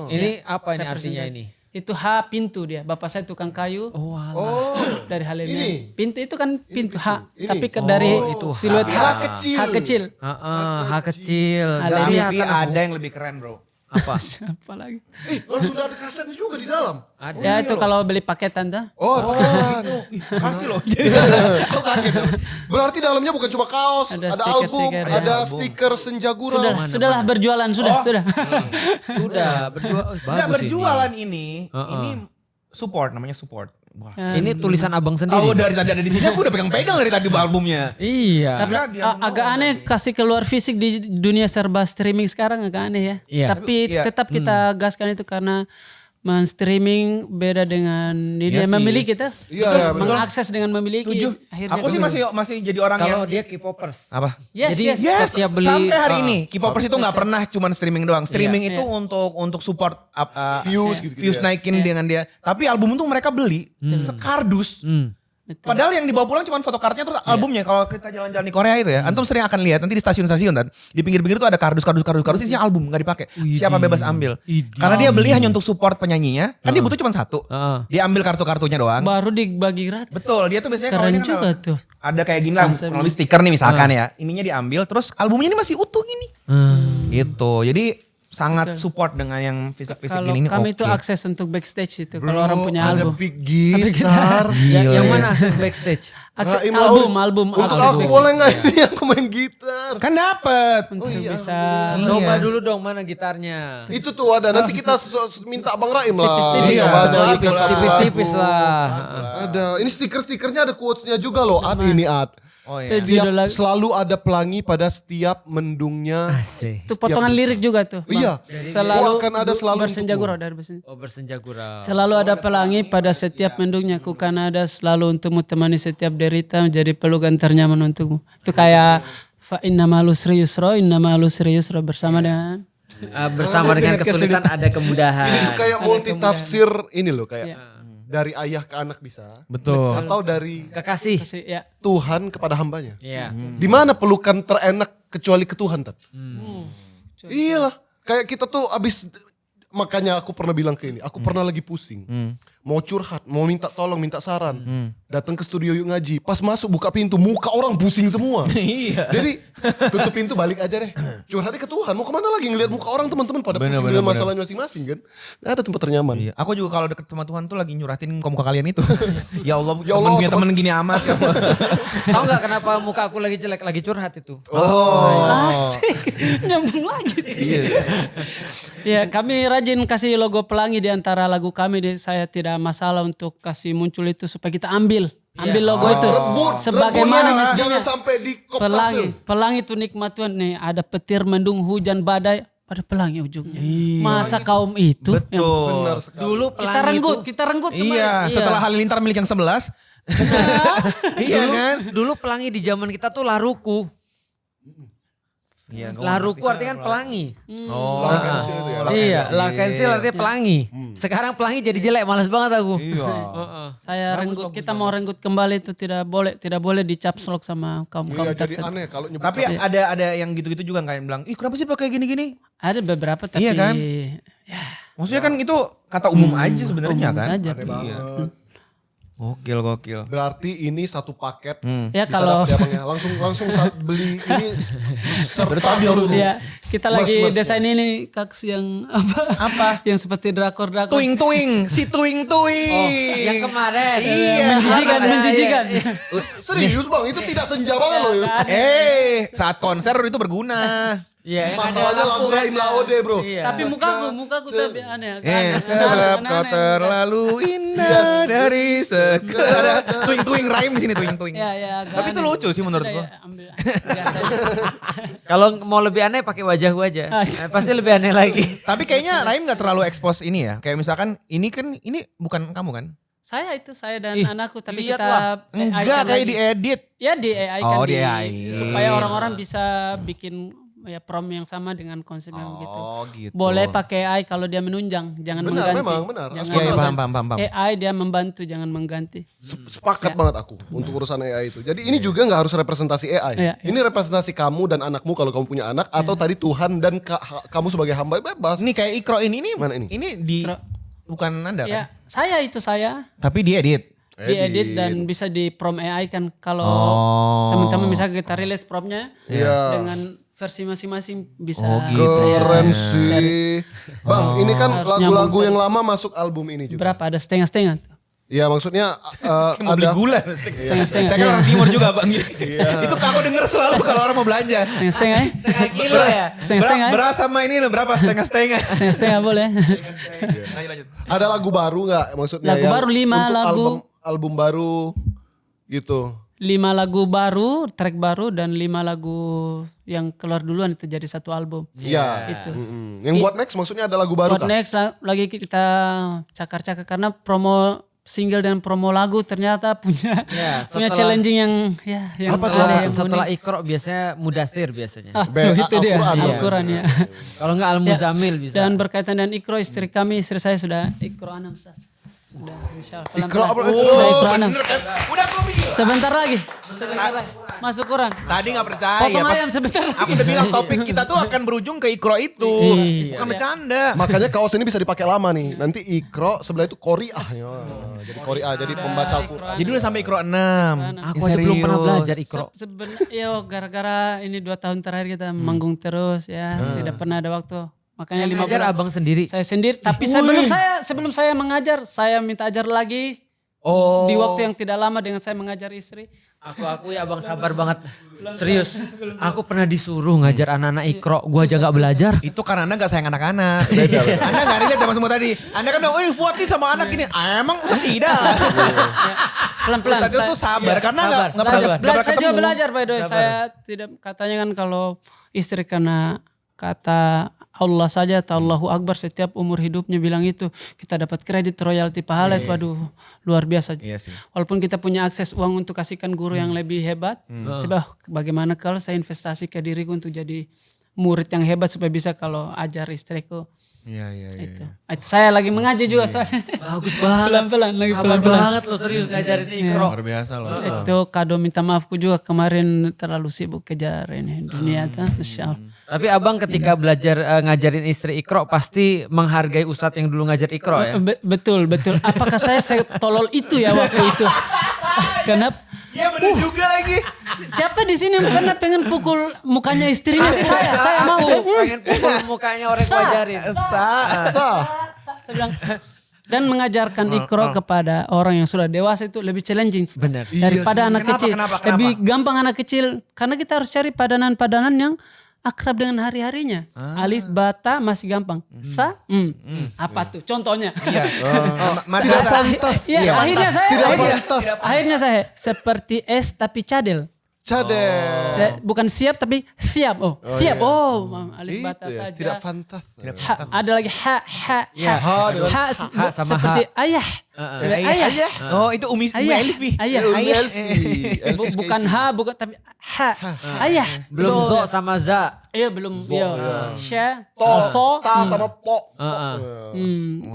Ini apa ini artinya ini? Itu H pintu dia. Bapak saya tukang kayu. Oh, Dari Halimia. Ini? Pintu itu kan pintu H, tapi dari siluet H, kecil. H kecil. H kecil. Halimia. Nggak Tapi kelihatan. ada yang lebih keren, Bro. Apa? Apa lagi? langsung ada kasetnya juga di dalam. Ya itu kalau beli paketan dah. Oh, paketan. Kasih loh. Berarti dalamnya bukan cuma kaos, Ada ada album, stiker-stiker, ada stiker Senjagura. Sudahlah berjualan sudah. Sudah berjual. Enggak Bagus ini. berjualan ini support, namanya support. Wah. Ini tulisan Abang Tahu sendiri. dari tadi ada di sini aku udah pegang-pegang dari tadi albumnya. Iya. Karena agak aneh kasih keluar fisik di dunia serba streaming sekarang agak aneh ya. Iya. Tapi Iya. tetap kita gaskan itu karena men-streaming beda dengan ini memiliki kita. Iya, betul. Mengakses dengan memiliki. Akhirnya Aku sih masih jadi orang yang Kalau dia K-popers. apa? Yes, Jadi yes. setiap beli Sampai hari ini K-popers itu nggak pernah cuman streaming doang. Streaming itu untuk support Views gitu-gitu views ya. naikin dengan dia. Tapi album itu mereka beli sekardus. Padahal yang dibawa pulang cuma fotokartnya terus albumnya. Kalau kita jalan-jalan di Korea itu ya, antum sering akan lihat nanti di stasiun-stasiun dan di pinggir-pinggir itu ada kardus isinya album nggak dipakai. Siapa bebas ambil. Karena dia beli hanya untuk support penyanyinya. Kan dia butuh cuma satu. Dia ambil kartu-kartunya doang. Baru dibagi gratis. Betul, dia tuh biasanya kalau Keren ini kan juga tuh. ada kayak gini lah, melalui stiker nih misalkan ya. Ininya diambil terus albumnya ini masih utuh ini. Gitu. Jadi sangat support dengan yang fisik-fisik Kalau ini kami oke. itu akses untuk backstage itu. Kalau orang punya ada album. big gitar. Yang mana akses backstage? Akses Raim album. Untuk akses aku backstage. boleh nggak ini aku main gitar? Kan dapet. Untuk bisa Coba dulu dong mana gitarnya. Itu tuh ada. Nanti kita minta Bang Raim lah. Tipis-tipis. Coba Iya, nyanyikan satu tipis-tipis lagu. lah. Ada. Ini stiker-stikernya ada quotes-nya juga loh. Ad ini Ad. Oh iya. Setiap Judul lagu. selalu ada pelangi pada setiap mendungnya. Asik. itu potongan lirik juga tuh. Bang. Iya. Selalu akan ada selalu bersenjagura dari bersenjagura. Oh bersenjagura. Selalu ada pelangi pada setiap mendungnya, ku kan ada selalu untukmu temani setiap derita menjadi pelukan ternyaman untukmu. Itu kayak fa inna ma'al usri yusra, inna ma'al usri yusra bersama dengan Bersama dengan kesulitan ada kemudahan. Itu kayak multi tafsir ini loh kayak dari ayah ke anak bisa. Betul. Atau dari Kekasih. kasih ya. Tuhan kepada hambanya. Iya. Di mana pelukan terenak kecuali ke Tuhan, Tat? Iyalah, kayak kita tuh abis makanya aku pernah bilang ke ini, aku pernah lagi pusing. Mau curhat, mau minta tolong, minta saran. Datang ke studio Yuk Ngaji. Pas masuk buka pintu, muka orang pusing semua. Iya. Jadi tutup pintu balik aja deh. Curhatnya ke Tuhan. Mau kemana lagi ngeliat muka orang teman-teman pada pusing dengan masalahnya masing-masing kan. Gak ada tempat ternyaman. Iya. Aku juga kalau deket sama Tuhan tuh lagi nyuratin muka kalian itu. Ya Allah, Ya Allah, punya temen gini amat. Tahu nggak kenapa muka aku lagi jelek, lagi curhat itu? Asik. Nyambung lagi. Iya. Ya kami rajin kasih logo pelangi di antara lagu kami. Saya tidak masalah untuk kasih muncul itu supaya kita ambil logo itu. Rebut, Sebagaimana rebut, mestinya. jangan sampai di Pelangi itu nikmat Tuhan nih. Ada petir, mendung, hujan, badai. Pada pelangi ujungnya. Masa kaum itu. Betul. Benar sekali. Dulu Kita renggut kembali. Iya, setelah Halilintar milik yang 11. Iya kan? Dulu pelangi di zaman kita tuh laruku. Iya, Laruku artinya kan pelangi. Oh. Lakensil itu ya. Iya, lakensil artinya pelangi. Sekarang pelangi jadi jelek, malas banget aku. Iya. Saya renggut, kita mau renggut kembali itu tidak boleh dicapslok sama kaum Iya jadi tertentu. aneh kalau nyebut. Tapi ada yang gitu-gitu juga kayak bilang, ih kenapa sih pakai gini-gini? Ada beberapa tapi Iya kan? ya, Maksudnya kan itu kata umum aja sebenarnya umum kan? saja. Aneh banget. Gokil. Berarti ini satu paket. Ya Bisa kalau dapet ya Bang ya. Langsung saat beli ini serta seluruh. ya kita lagi Mas-mas. desain ini kaks yang apa? Yang seperti drakor. Tuing, si tuing. Yang kemarin. Iya. Menjijikan. Serius Bang, itu tidak senja banget loh. Saat konser itu berguna. Iya, Masalahnya lagu Rahim Laode bro. Tapi mukaku tapi aneh. Sebab kau terlalu indah dari segala. Tuing Rahim di sini tuing. Ya, Tapi itu lucu sih menurut gua. Ambil. Biasa aja. Kalau mau lebih aneh pakai wajah gua aja. Pasti lebih aneh lagi. Tapi kayaknya Rahim gak terlalu expose ini ya. Kayak misalkan ini bukan kamu kan? Saya dan anakku tapi lihat kita lah. Enggak, kayak lagi. diedit. Ya di AI Oh, kan di AI. supaya orang-orang bisa bikin ya prom yang sama dengan konsep yang begitu. Oh gitu. Boleh pakai AI kalau dia menunjang, jangan Benar, mengganti. memang, benar. Jangan Iya, mengganti. paham. AI dia membantu, jangan mengganti. Sepakat banget aku untuk urusan AI itu. Jadi ini juga gak harus representasi AI. Iya. Ini representasi kamu dan anakmu kalau kamu punya anak. Atau tadi Tuhan dan kamu sebagai hamba bebas. Ini kayak Ikro ini Mana ini? Ini di bukan Anda kan? Ya, saya. Tapi diedit. Diedit dan bisa di prom AI kan kalau teman-teman misalnya kita rilis promnya Iya. dengan versi masing-masing bisa. gitu. Keren sih. Bang, ini kan Harus lagu-lagu nyambung. yang lama masuk album ini juga. Berapa ada setengah-setengah tuh. Ya maksudnya Mau beli ada gula. Setengah-setengah. Saya kan orang timur juga bang. Itu aku denger selalu kalau orang mau belanja. Setengah-setengah ya. Kilo ya. Setengah-setengah ya. Beras sama ini loh berapa setengah-setengah. Setengah-setengah boleh. Lanjut. ada lagu baru nggak maksudnya? Lagu yang baru, 5 untuk lagu. album baru gitu. 5 lagu baru, track baru dan 5 lagu yang keluar duluan itu jadi satu album. Iya. Itu. Yang buat next maksudnya ada lagu baru Buat kah? next lagi kita cakar-cakar karena promo single dan promo lagu ternyata punya Ya, punya setelah- challenging yang yang Apa tuh? aneh, yang Setelah unik. Ikro biasanya Mudasir biasanya. Ah, tuh, itu dia Al-Quran. Al-Quran ya. Kalau enggak Al-Muzammil bisa. Dan berkaitan dengan Ikro, istri saya sudah Ikro 6 Ustaz. Sudah insyaallah. Ikro apa? Sudah Ikro 6. Bener kan? Udah belum ini? Sebentar lagi. Masuk Quran. Tadi gak percaya. Potong Pas ayam sebentar. Aku udah bilang topik kita tuh akan berujung ke Ikro itu. Iya. Bukan bercanda. Makanya kaos ini bisa dipakai lama nih. Nanti Ikro sebelah itu Qori'ah. Ya. Jadi Qori'ah jadi pembaca Al-Quran. Jadi udah sampai Ikro 6. Aku aja belum pernah belajar Ikro. Sebenarnya gara-gara ini 2 tahun terakhir kita manggung terus ya, tidak pernah ada waktu. Makanya 5 Ngajar bulan abang sendiri. saya sendiri, tapi sebelum saya mengajar, saya minta ajar lagi Oh. di waktu yang tidak lama dengan saya mengajar istri. Aku ya abang sabar banget. Serius. Aku pernah disuruh ngajar anak-anak Ikro. Gua aja gak belajar. Itu karena Anda gak sayang anak-anak. Anda gak relate sama semua tadi. Anda kan bilang, oh ini Fuad nih sama anak gini. Emang Ustaz tidak. Ya, pelan-pelan. Ustaz itu tuh sabar. Karena sabar. gak pernah Saya juga ketemu. belajar by the way. Saya tidak katanya kan kalau istri karena kata Allah saja atau Allahu Akbar setiap umur hidupnya bilang itu kita dapat kredit royalti pahala itu waduh luar biasa. Iya sih. Walaupun kita punya akses uang untuk kasihkan guru yang lebih hebat, sebab bagaimana kalau saya investasi ke diriku untuk jadi murid yang hebat supaya bisa kalau ajar istriku. Iya. Itu saya lagi mengaji juga soalnya. Bagus banget. Pelan-pelan lagi Hafal pelan-pelan. banget lo serius ngajarin Iqra. Luar biasa loh. Itu kado minta maafku juga kemarin terlalu sibuk kejar ini dunia tuh, Masya Allah. Tapi abang ketika belajar ngajarin istri Iqra pasti menghargai ustadz yang dulu ngajar Iqra ya? Betul. Apakah saya tolol itu ya waktu itu? Kenapa? Iya bener juga lagi. Siapa di sini yang pernah pengen pukul mukanya istrinya sih saya? Saya mau. Pengen pukul mukanya orang yang ngajarin. Saya bilang, dan mengajarkan Iqra kepada orang yang sudah dewasa itu lebih challenging Benar. daripada anak Kenapa, kecil. kenapa? Lebih gampang anak kecil karena kita harus cari padanan-padanan yang akrab dengan hari-harinya. Alif, bata masih gampang. Sa, apa tuh? Contohnya. Iya. Tidak pantas. Iya, Tidak akhirnya saya seperti es tapi cadel. Cadel. Saya bukan siap tapi siap. Siap. Alif, Itu bata ya, saja. tidak fantas. Ada lagi ha. Iya. Ha sama seperti ha. ayah. Ayah. Oh itu Umi Elvi. Ayah. Bukan ha, bukan tapi ha. Ayah. Belum zo sama za. Iya belum. Iya. Sya. To, ta sama po.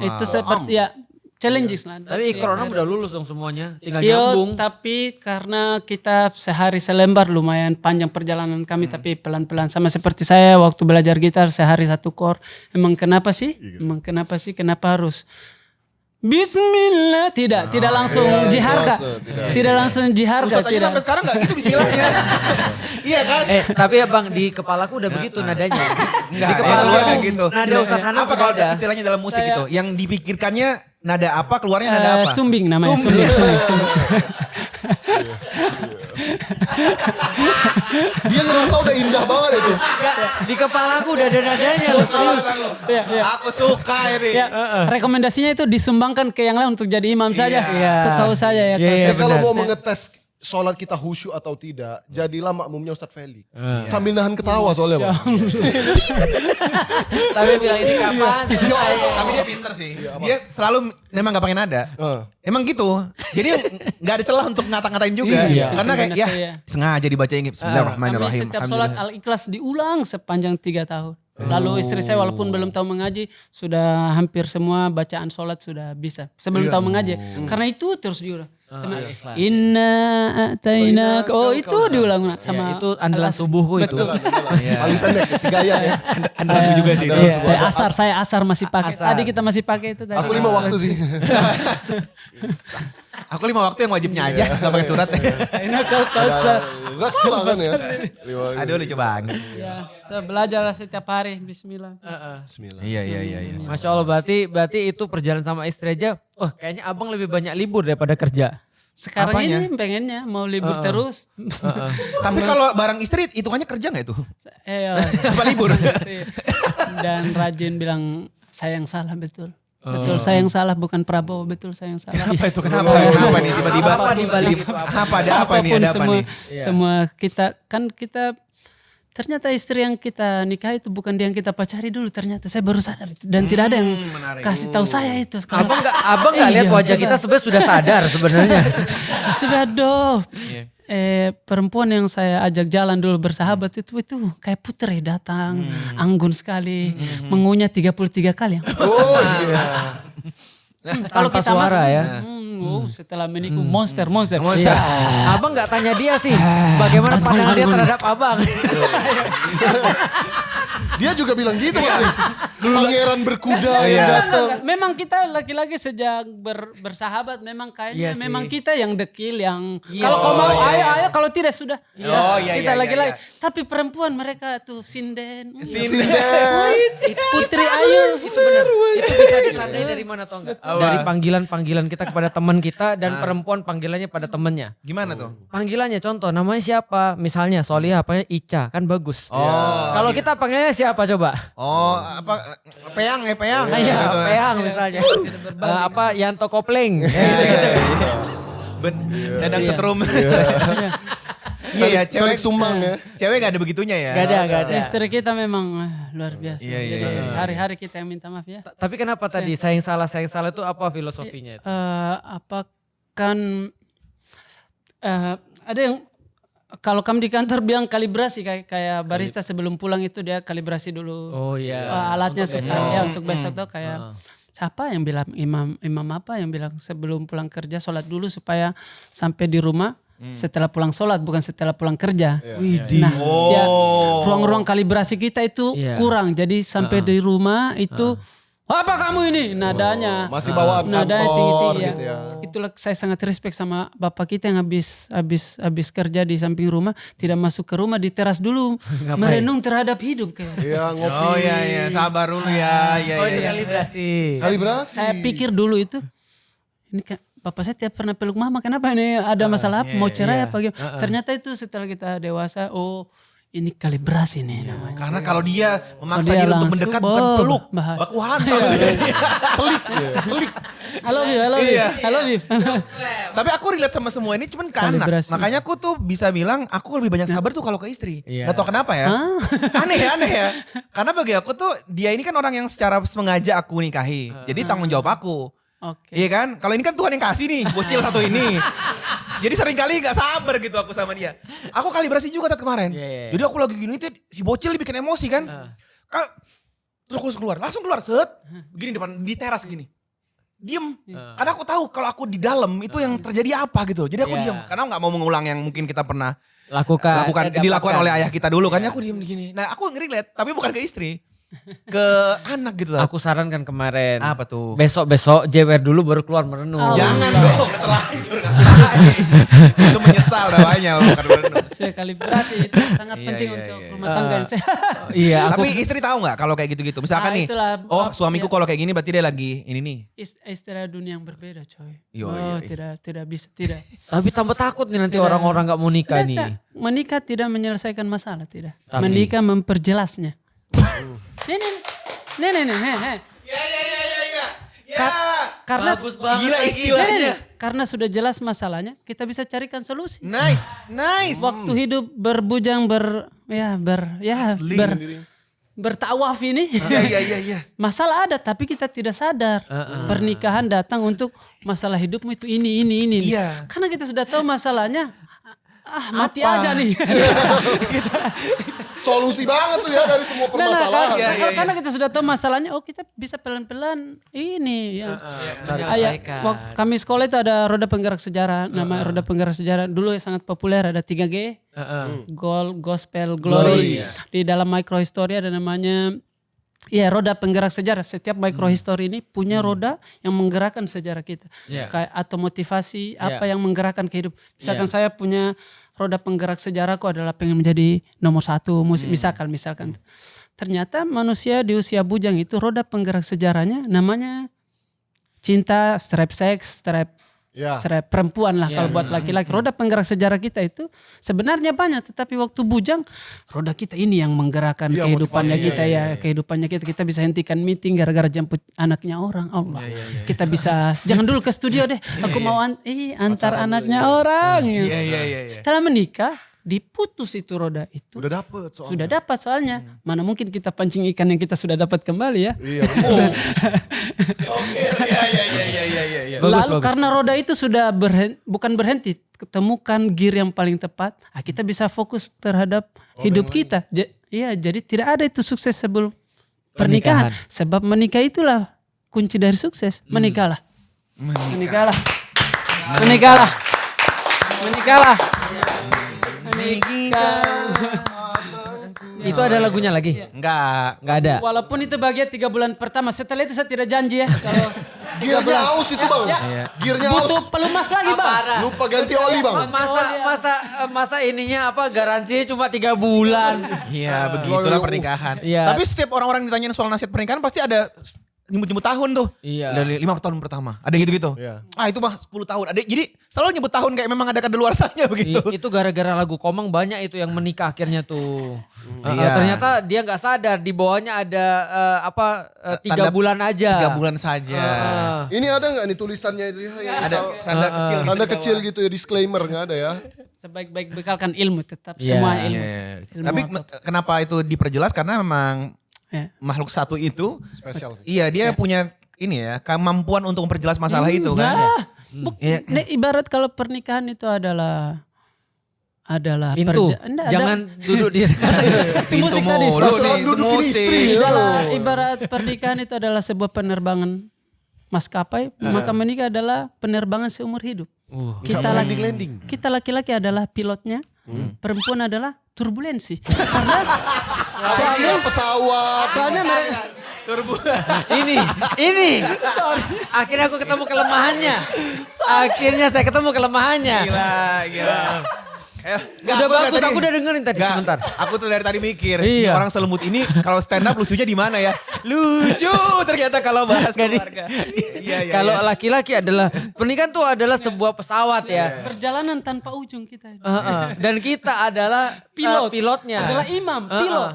Itu seperti ya challenges lah. Tapi Iqra udah lulus dong semuanya. Tinggal Iya, nyambung. tapi karena kita sehari selembar lumayan panjang perjalanan kami, tapi pelan-pelan. Sama seperti saya waktu belajar gitar sehari 1 chord. Emang kenapa sih? Kenapa harus? Bismillah, tidak langsung jiharga. Tidak langsung jiharga, Ustadz aja tidak. sampai sekarang gak gitu bismillahnya. Iya kan? Tapi ya bang di kepalaku udah begitu nadanya. Enggak, Di kepala keluar aku kayak gitu. nada Ustadz Hanaf Apa sudah kalau ada. istilahnya dalam musik itu? Yang dipikirkannya nada apa, keluarnya nada apa? Sumbing namanya, sumbing. Dia ngerasa udah indah banget itu. Enggak, di kepalaku udah ada nadanya loh serius. Aku suka ini. Ya, rekomendasinya itu disumbangkan ke yang lain untuk jadi imam saja. Setahu saya ya. Iya, Kalau benar. mau mengetes sholat kita khusyuk atau tidak, jadilah makmumnya Ustadz Felix. Sambil nahan ketawa soalnya, Bang. Tapi bilang ini kapan? Tapi dia pinter sih. Dia selalu memang gak pakai nada. Emang gitu. Jadi gak ada celah untuk ngata-ngatain juga. Iya. Karena kayak ya Iya. sengaja dibaca ini. Kami Bismillahirrahmanirrahim. setiap sholat Al-Ikhlas diulang sepanjang 3 tahun. Lalu istri saya walaupun belum tahu mengaji, sudah hampir semua bacaan sholat sudah bisa. Sebelum tahu mengaji. Karena itu terus diulang. Sama Inna a'tainak. Oh itu diulang sama Itu andalan subuhku itu. Betul. Paling pendek 3 ayat ya. Andalan juga sih. Andalan sebuah doa. Saya asar masih pakai. Asar. Tadi kita masih pakai itu. Aku 5 waktu sih. Aku 5 waktu yang wajibnya aja. Gak pakai surat. Ini kau Enggak salah kan ya. Aduh lucu banget. ya, kita belajar setiap hari. Bismillah. Bismillah. Iya. Masya Allah berarti itu perjalanan sama istri aja. Oh kayaknya abang lebih banyak libur daripada kerja. Sekarang Apanya? ini pengennya mau libur terus. Tapi kalau barang istri hitungannya kerja gak itu? Apa libur? Dan rajin bilang saya yang salah betul. Betul saya yang salah bukan Prabowo, betul saya yang salah. Kenapa itu? Kenapa nih tiba-tiba? Apa di balik itu? Apa ada apa nih? Apapun Ada apa nih? semua kita ternyata istri yang kita nikah itu bukan dia yang kita pacari dulu, ternyata saya baru sadar itu dan tidak ada yang kasih tahu saya itu sekarang. Abang nggak lihat wajah kita sebenarnya sudah sadar sebenarnya. Sudah aduh. Perempuan yang saya ajak jalan dulu bersahabat itu kayak putri datang, anggun sekali, mengunyah 33 kali. Oh iya. Kalau Tanpa kita suara makan, ya. Setelah menikah monster. Iya. Abang nggak tanya dia sih bagaimana pandangan dia terhadap abang. Dia juga bilang gitu pasti. Pangeran berkuda yang datang. Enggak. Memang kita laki-laki sejak bersahabat memang kayaknya Iya sih. memang kita yang dekil yang kalau kau mau ayo kalau tidak sudah. Kita laki-laki. Tapi perempuan mereka tuh sinden. Putri Ayu. Itu bisa ditandai dari mana tau enggak? Dari panggilan-panggilan kita kepada teman kita dan perempuan panggilannya pada temennya. Gimana tuh? Panggilannya contoh namanya siapa? Misalnya Solia apanya Ica kan bagus. Kalau kita panggilnya siapa coba? Oh, apa Peyang. Iya, Gitu. Peang misalnya. Apa Yanto Kopling. Dadang setrum. Iya, Felix Sumbang ya. Cewek gak ada begitunya ya? Gak ada. Istri kita memang luar biasa. Iya. Jadi hari-hari kita yang minta maaf ya. Tapi kenapa tadi sayang salah itu apa filosofinya itu? Ada yang kalau kamu di kantor bilang kalibrasi kayak barista sebelum pulang itu dia kalibrasi dulu. Oh iya. Alatnya supaya untuk besok tuh kayak siapa yang bilang imam apa yang bilang sebelum pulang kerja sholat dulu supaya sampai di rumah setelah pulang sholat bukan setelah pulang kerja. Nah, ya, ruang-ruang kalibrasi kita itu kurang. Jadi sampai di rumah itu apa kamu ini nadanya Masih bawaan nadanya kantor tinggi-tinggi gitu ya. Itulah saya sangat respect sama bapak kita yang habis kerja di samping rumah tidak masuk ke rumah di teras dulu merenung terhadap hidup kayak. Iya ngopi. Oh iya sabar dulu ya. Iya. Kalibrasi. Kalibrasi. Saya pikir dulu itu ini kan bapak saya tiap pernah peluk mama kenapa ini ada masalah apa mau cerai apa gitu. Ternyata itu setelah kita dewasa ini kalibrasi nih namanya. Karena kalau dia memaksa Dia diri untuk langsung, mendekat bukan peluk, bahaya. baku hantam. Pelik. I love you. Iya. I love you. Tapi aku relate sama semua ini cuman ke anak. Kalibrasi. Makanya aku tuh bisa bilang aku lebih banyak sabar tuh kalau ke istri. Iya. Gak tau kenapa ya. Aneh ya. Karena bagi aku tuh dia ini kan orang yang secara sengaja aku nikahi. Jadi tanggung jawab aku. Oke. Iya kan? Kalau ini kan Tuhan yang kasih nih, bocil satu ini. Jadi seringkali gak sabar gitu aku sama dia. Aku kalibrasi juga kemarin. Jadi aku lagi gini tuh si bocil bikin emosi kan. Terus aku langsung keluar set. Begini depan di teras gini. Diem. Karena aku tahu kalau aku di dalam itu yang terjadi apa gitu. Jadi aku diem. Karena gak mau mengulang yang mungkin kita pernah dilakukan oleh ayah kita dulu kan. Aku diem begini. Nah aku nge-relate tapi bukan ke istri. Ke anak gitu lah. Aku sarankan kemarin. Apa tuh? Besok jewer dulu baru keluar merenung. Jangan dong, udah terlanjur. Itu menyesal namanya. Bukan merenung. Sesuai kalibrasi itu sangat penting untuk rumah tangga yang sehat. Iya. Tapi istri tahu nggak kalau kayak gitu-gitu? Misalkan nih, itulah, suamiku kalau kayak gini berarti dia lagi ini nih. Istilah dunia yang berbeda coy. Iya. Tidak bisa, tidak. Tapi tambah takut nih nanti orang-orang gak mau nikah nih. Menikah tidak menyelesaikan masalah, tidak. Menikah memperjelasnya. Nih. Karena Gila istilahnya. Karena sudah jelas masalahnya, kita bisa carikan solusi. Nice. Waktu hidup berbujang bertawaf ini. Iya. Masalah ada tapi kita tidak sadar. Pernikahan datang untuk masalah hidupmu itu ini. Iya. Karena kita sudah tahu masalahnya. Mati aja nih. Solusi banget tuh ya dari semua permasalahan. Karena kita sudah tahu masalahnya, kita bisa pelan-pelan ini ya. Kami sekolah itu ada roda penggerak sejarah, nama roda penggerak sejarah dulu sangat populer ada 3G, Gospel, Glory. Di dalam microhistory ada namanya roda penggerak sejarah. Setiap microhistory ini punya roda yang menggerakkan sejarah kita. Kayak atau motivasi apa yang menggerakkan kehidupan. Misalkan saya punya roda penggerak sejarahku adalah pengen menjadi nomor 1 musik. Misalkan. Ternyata manusia di usia bujang itu roda penggerak sejarahnya namanya cinta, strap seks, strap perempuan lah kalau buat laki-laki. Roda penggerak sejarah kita itu sebenarnya banyak, tetapi waktu bujang roda kita ini yang menggerakkan kehidupannya kita kehidupannya kita bisa hentikan meeting gara-gara jemput anaknya orang. Allah. Kita bisa jangan dulu ke studio deh. Aku mau antar anaknya orang. Setelah menikah diputus itu roda itu. Sudah dapat soalnya. Mana mungkin kita pancing ikan yang kita sudah dapat kembali ya. Iya. Iya. Lalu karena roda itu sudah bukan berhenti, ketemukan gear yang paling tepat, kita bisa fokus terhadap hidup kita. Jadi tidak ada itu sukses sebelum pernikahan. Sebab menikah itulah kunci dari sukses. Menikahlah. Itu ada lagunya lagi? Enggak ada. Walaupun itu bagian 3 bulan pertama. Setelah itu saya tidak janji ya. Kalau Gearnya aus itu bang. Gearnya aus. butuh pelumas lagi bang. Lupa ganti oli bang. Masa ininya garansinya cuma 3 bulan. Iya begitulah pernikahan. Tapi setiap orang-orang ditanyain soal nasihat pernikahan pasti ada nyebut-nyebut tahun tuh. Dari 5 tahun pertama. Ada gitu-gitu. Itu mah 10 tahun. Jadi selalu nyebut tahun kayak memang ada kadaluarsanya begitu. Itu gara-gara lagu Komang banyak itu yang menikah akhirnya tuh. Ternyata dia gak sadar di bawahnya ada 3 bulan aja. 3 bulan saja. Ini ada gak nih tulisannya itu ya? Ada tanda kecil. Tanda kecil gitu ya, disclaimer gak ada ya? Sebaik-baik bekalkan ilmu tetap semua ilmu. Tapi kenapa itu diperjelas karena memang makhluk satu itu spesial. Iya dia punya ini ya kemampuan untuk memperjelas masalah itu kan. Ibarat kalau pernikahan itu adalah adalah Pintu. Jangan duduk di Pintu musik tadi, mulu selalu nih, itu dudukin musik. istri. adalah ibarat pernikahan itu adalah sebuah penerbangan maskapai, maka menikah adalah penerbangan seumur hidup. Kita landing. kita laki-laki adalah pilotnya, perempuan adalah turbulensi. Karena Soalnya pesawat. soalnya mereka ini. Akhirnya aku ketemu kelemahannya. Akhirnya saya ketemu kelemahannya. Gila. Udah bagus, aku udah dengerin tadi sebentar. Aku tuh dari tadi mikir, Iya. orang selembut ini kalau stand up lucunya di mana ya? Lucu ternyata kalau bahas Jadi, keluarga. Iya. Kalau laki-laki adalah pernikahan tuh adalah sebuah pesawat ya. perjalanan tanpa ujung kita ini. Dan kita adalah pilotnya. Adalah imam,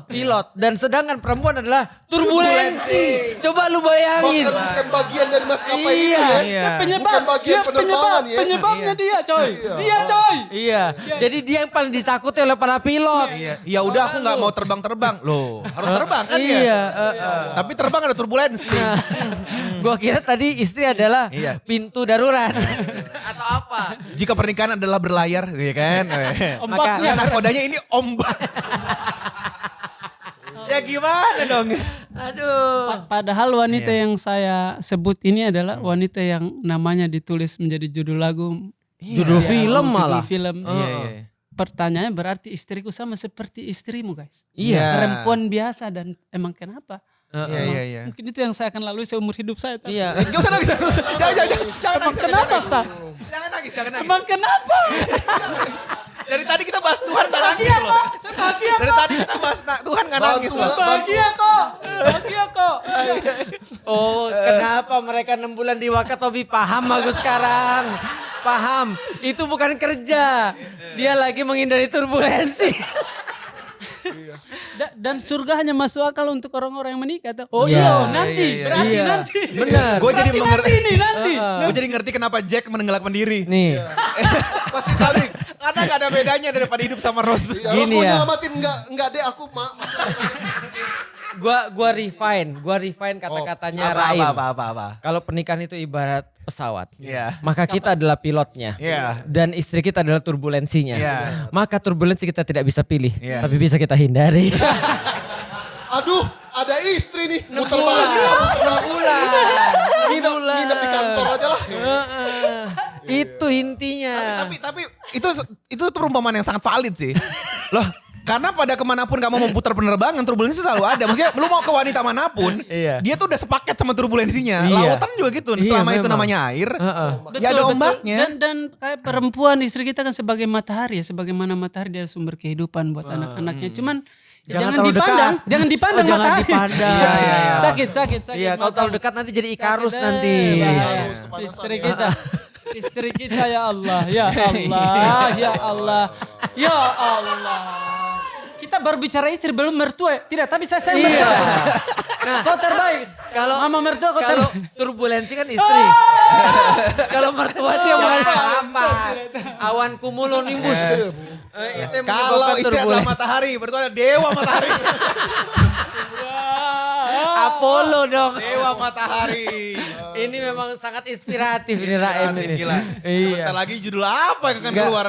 Pilot. Dan sedangkan perempuan adalah turbulensi. Coba lu bayangin. Bukan bagian dari maskapai itu Iya. ya. Iya. Bukan bagian penerbangan ya. Penyebabnya dia coy. Dia coy. Iya. Jadi dia yang paling ditakuti oleh para pilot. Iya. Ya udah aku nggak mau terbang-terbang. Loh, harus terbang kan ya? Iya. Tapi terbang ada turbulensi. Gua kira tadi istri adalah Iya. pintu darurat. Atau apa? Jika pernikahan adalah berlayar, ya kan? Ombaknya. Nah, kodanya ini ombak. Ya gimana dong? Aduh. Padahal wanita yang saya sebut ini adalah wanita yang namanya ditulis menjadi judul lagu. Judul film malah. Judul film. Iya. Pertanyaannya berarti istriku sama seperti istrimu guys. Iya. Perempuan biasa dan emang kenapa? Iya. Mungkin itu yang saya akan lalui seumur hidup saya. Tapi Iya. Gak usah nangis, jangan nangis. kenapa, Staf? Jangan nangis. Emang kenapa? Dari tadi kita bahas Tuhan gak nangis loh. Dari tadi kita bahas Tuhan gak nangis loh. Bahagia kok. Oh, kenapa mereka 6 bulan di Wakatobi? Paham aku sekarang. Paham. Itu bukan kerja. Dia lagi menghindari turbulensi. Dan surga hanya masuk akal untuk orang-orang yang menikah. Oh Iya. nanti. Iya. Berarti Iya. nanti. Benar. Gue jadi mengerti. Nanti. Gue jadi ngerti kenapa Jack menenggelamkan diri. Nih. Pasti tarik. Karena gak ada bedanya daripada hidup sama Rose. Ya, Gini Ros mau ya. nyelamatin enggak deh aku Gua refine kata-katanya Raim. Apa. Kalau pernikahan itu ibarat pesawat. Iya. Maka kita adalah pilotnya. Iya. Dan istri kita adalah turbulensinya. Iya. Maka turbulensi kita tidak bisa pilih. Iya. Tapi bisa kita hindari. Aduh, ada istri nih. Muter balik. Nginep di kantor aja lah. Itu intinya. Tapi itu perumpamaan yang sangat valid sih. Loh, karena pada kemanapun kamu mau putar penerbangan, turbulensi selalu ada. Maksudnya lu mau ke wanita manapun, Iya. dia tuh udah sepaket sama turbulensinya. Iya. Lautan juga gitu, Iya, selama itu memang. namanya air, Betul, ya ada betul. ombaknya. Dan kayak perempuan istri kita kan sebagai matahari ya, sebagaimana matahari dia sumber kehidupan buat anak-anaknya. Cuman ya Jangan jangan terlalu dipandang, dekat. jangan dipandang Jangan matahari. dipandang. Iya. Sakit. Iya, kalau mata. terlalu dekat nanti jadi Ikarus Sakit, nanti. bahaya. Istri kita. Istri kita ya Allah, ya Allah, ya Allah, ya Allah. Kita baru bicara istri belum mertua. Tidak, tapi saya sayang mertua. Nah, kau terbaik. Kalau Mama mertua kau kalau terbaik. turbulensi kan istri. Kalau mertua dia apa? awan cumulonimbus. Itu yang Kalau menyebabkan istri adalah turbulensi. matahari, berarti ada dewa matahari. Apollo dong. Dewa matahari. Ini memang sangat inspiratif ini Raim ini. Gila. Iya. Bentar lagi judul apa yang akan Nggak, keluar?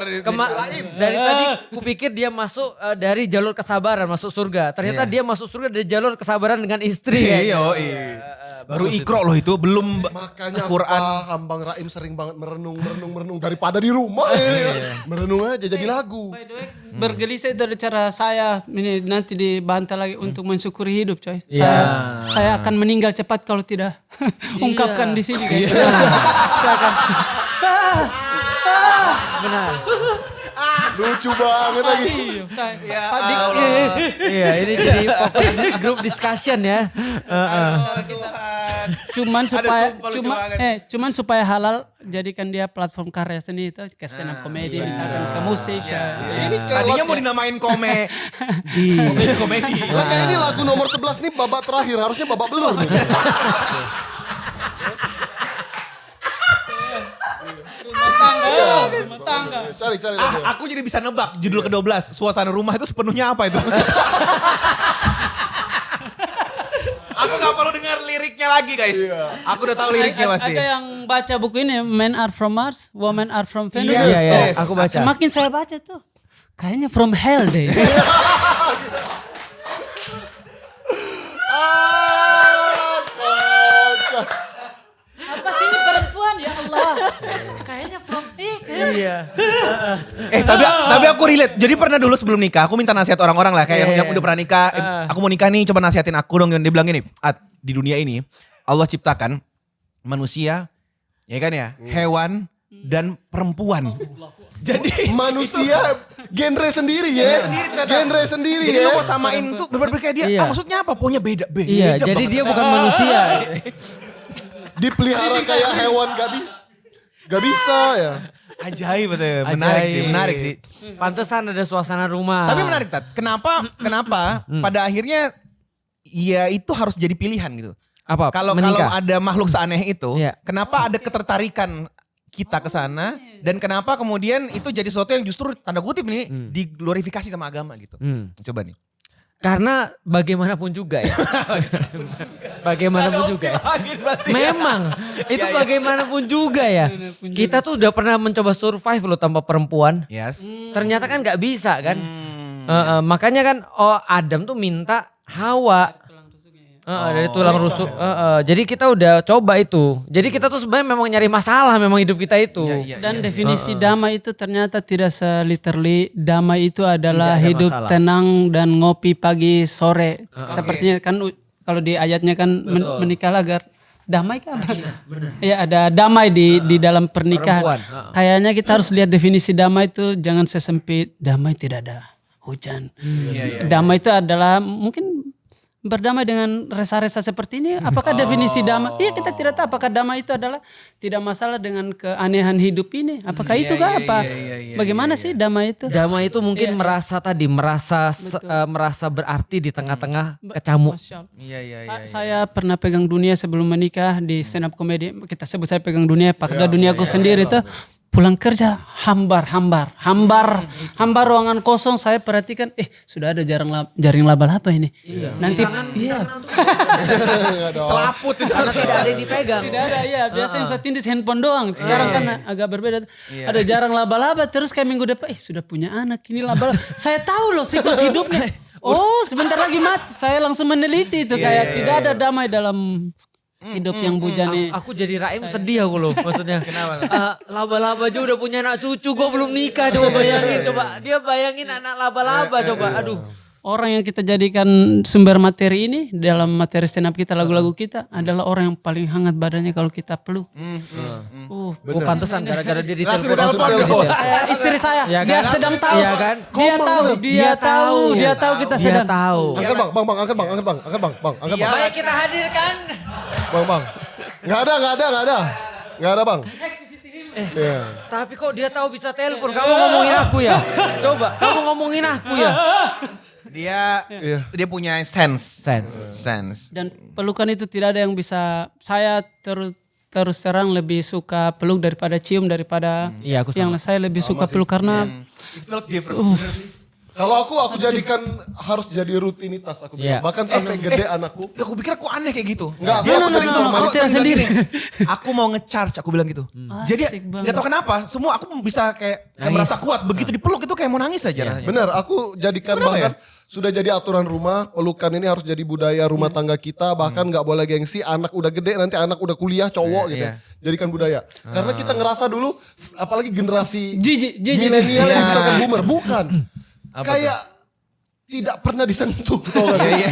dari tadi kupikir dia masuk dari jalur kesabaran masuk surga. Ternyata dia masuk surga dari jalur kesabaran dengan istri. Iya. Baru ikro loh itu, belum Makanya Quran. paham Bang Raim sering banget merenung daripada di rumah. Merenung aja jadi lagu. By the way, bergelisah itu ada cara saya ini nanti dibantah lagi untuk mensyukuri hidup, coy. Saya akan meninggal cepat kalau tidak ungkapkan di sini, guys. Saya akan Benar. Lucu banget lagi. Ya Allah. Iya, ini jadi fokus di grup discussion ya. cuman supaya sumpah lucu banget. cuman supaya halal jadikan dia platform karya seni itu ke stand up comedy misalkan ke musik Ini Tadinya mau dinamain komedi. Kayak ini lagu nomor 11 nih babak terakhir. Harusnya babak belur nih. rumah tangga. Cari lagu. Aku jadi bisa nebak judul ke-12. Suasana rumah itu sepenuhnya apa itu? Aku gak perlu dengar liriknya lagi guys. Aku udah tahu liriknya pasti. Ada yang baca buku ini Men Are From Mars, Women Are From Venus. Yes, Iya, yes. aku baca. Semakin saya baca tuh kayaknya from hell deh. Apa sih ini perempuan ya Allah? Kayaknya from Iya. Tapi aku relate. Jadi pernah dulu sebelum nikah aku minta nasihat orang-orang lah kayak yang udah pernah nikah. Aku mau nikah nih, coba nasihatin aku dong. Dia bilang gini, di dunia ini Allah ciptakan manusia, ya kan ya, hewan dan perempuan. Jadi Manusia genre sendiri ya. Genre sendiri jadi ya. lu mau samain tuh bener-bener kayak dia. Iya. Maksudnya apa? Pokoknya beda. Iya, jadi banget. dia bukan manusia. Dipelihara kayak hewan gak bisa ya. Ajaib betul. Ajaib. Menarik sih. Pantesan ada suasana rumah. Tapi menarik Tat. Kenapa pada akhirnya ya itu harus jadi pilihan gitu. Apa? Kalau Menikah? ada makhluk seaneh itu, Iya. kenapa ada ketertarikan kita ke sana dan kenapa kemudian itu jadi sesuatu yang justru tanda kutip nih diglorifikasi sama agama gitu. Coba nih. Karena bagaimanapun juga ya. Bagaimanapun juga. Ya. Memang itu bagaimanapun juga ya. Kita tuh udah pernah mencoba survive loh tanpa perempuan. Yes. Ternyata kan nggak bisa kan. Makanya kan Adam tuh minta Hawa. Dari tulang rusuk. Jadi kita udah coba itu. Jadi kita tuh sebenarnya memang nyari masalah memang hidup kita itu. Dan definisi damai itu ternyata tidak se-literally damai itu adalah Tidak ada hidup masalah. tenang dan ngopi pagi sore. Sepertinya kan kalau di ayatnya kan menikahlah agar damai kan? Iya ada damai di dalam pernikahan. Perempuan. Kayaknya kita harus lihat definisi damai itu jangan sesempit damai tidak ada hujan. Damai itu adalah mungkin berdamai dengan resa-resa seperti ini. Apakah definisi damai? Iya kita tidak tahu apakah damai itu adalah tidak masalah dengan keanehan hidup ini. Apakah itu kah apa? Bagaimana sih damai itu? Damai itu mungkin merasa merasa berarti di tengah-tengah kecamuk. Masya Allah. Iya. Saya pernah pegang dunia sebelum menikah di stand up comedy. Kita sebut saya pegang dunia, pada duniaku sendiri itu. Pulang kerja hambar ruangan kosong. Saya perhatikan sudah ada jaring laba-laba ini. Nanti Selaput itu. Karena tidak ada yang dipegang. tidak ada ya biasanya saya tindis handphone doang. Sekarang kan agak berbeda. Ada jarang laba-laba terus kayak minggu depan sudah punya anak ini laba-laba. Saya tahu loh siklus hidupnya. Oh sebentar lagi mati. Saya langsung meneliti itu kayak tidak ada damai dalam hidup yang bujani. Aku jadi Raim sedih aku loh maksudnya. Kenapa? Laba-laba aja udah punya anak cucu, gue belum nikah. Coba bayangin, dia bayangin anak laba-laba coba. Aduh. Orang yang kita jadikan sumber materi ini dalam materi stand up kita, lagu-lagu kita adalah orang yang paling hangat badannya kalau kita peluk. Pantesan gara-gara dia Langsung ditelepon. ditelepon. Istri saya, Ya dia kan? sedang tahu. Iya kan? Dia tahu kita Dia sedang. tahu. Angkat bang. Baik kita hadirkan. Bang. Nggak ada bang. Iya. Tapi kok dia tahu bisa telepon? Kamu ngomongin aku ya? Coba, kamu ngomongin aku ya? Dia punya sense. Dan pelukan itu tidak ada yang bisa. Saya terus terang lebih suka peluk daripada cium daripada Iya, aku sama. yang saya lebih suka peluk karena It feels different. Kalau aku jadi harus jadi rutinitas aku bilang. Iya. Bahkan sampai gede anakku. Aku pikir aku aneh kayak gitu. Enggak, Dia aku sering sering tuh, sama aku dia sering sendiri. bilang gini, aku mau nge-charge, aku bilang gitu. Jadi Asik banget. gak tau kenapa, semua aku bisa kayak merasa kuat. Begitu dipeluk itu kayak mau nangis aja rasanya. Benar, aku jadikan Kenapa bahkan sudah jadi aturan rumah, pelukan ini harus jadi budaya rumah tangga kita, bahkan nggak boleh gengsi, anak udah gede nanti anak udah kuliah cowok gitu. Iya. Jadikan budaya. Karena kita ngerasa dulu apalagi generasi jijik. milenial yang Iya. misalkan boomer, bukan. Apa Kayak tidak pernah disentuh tau gak sih?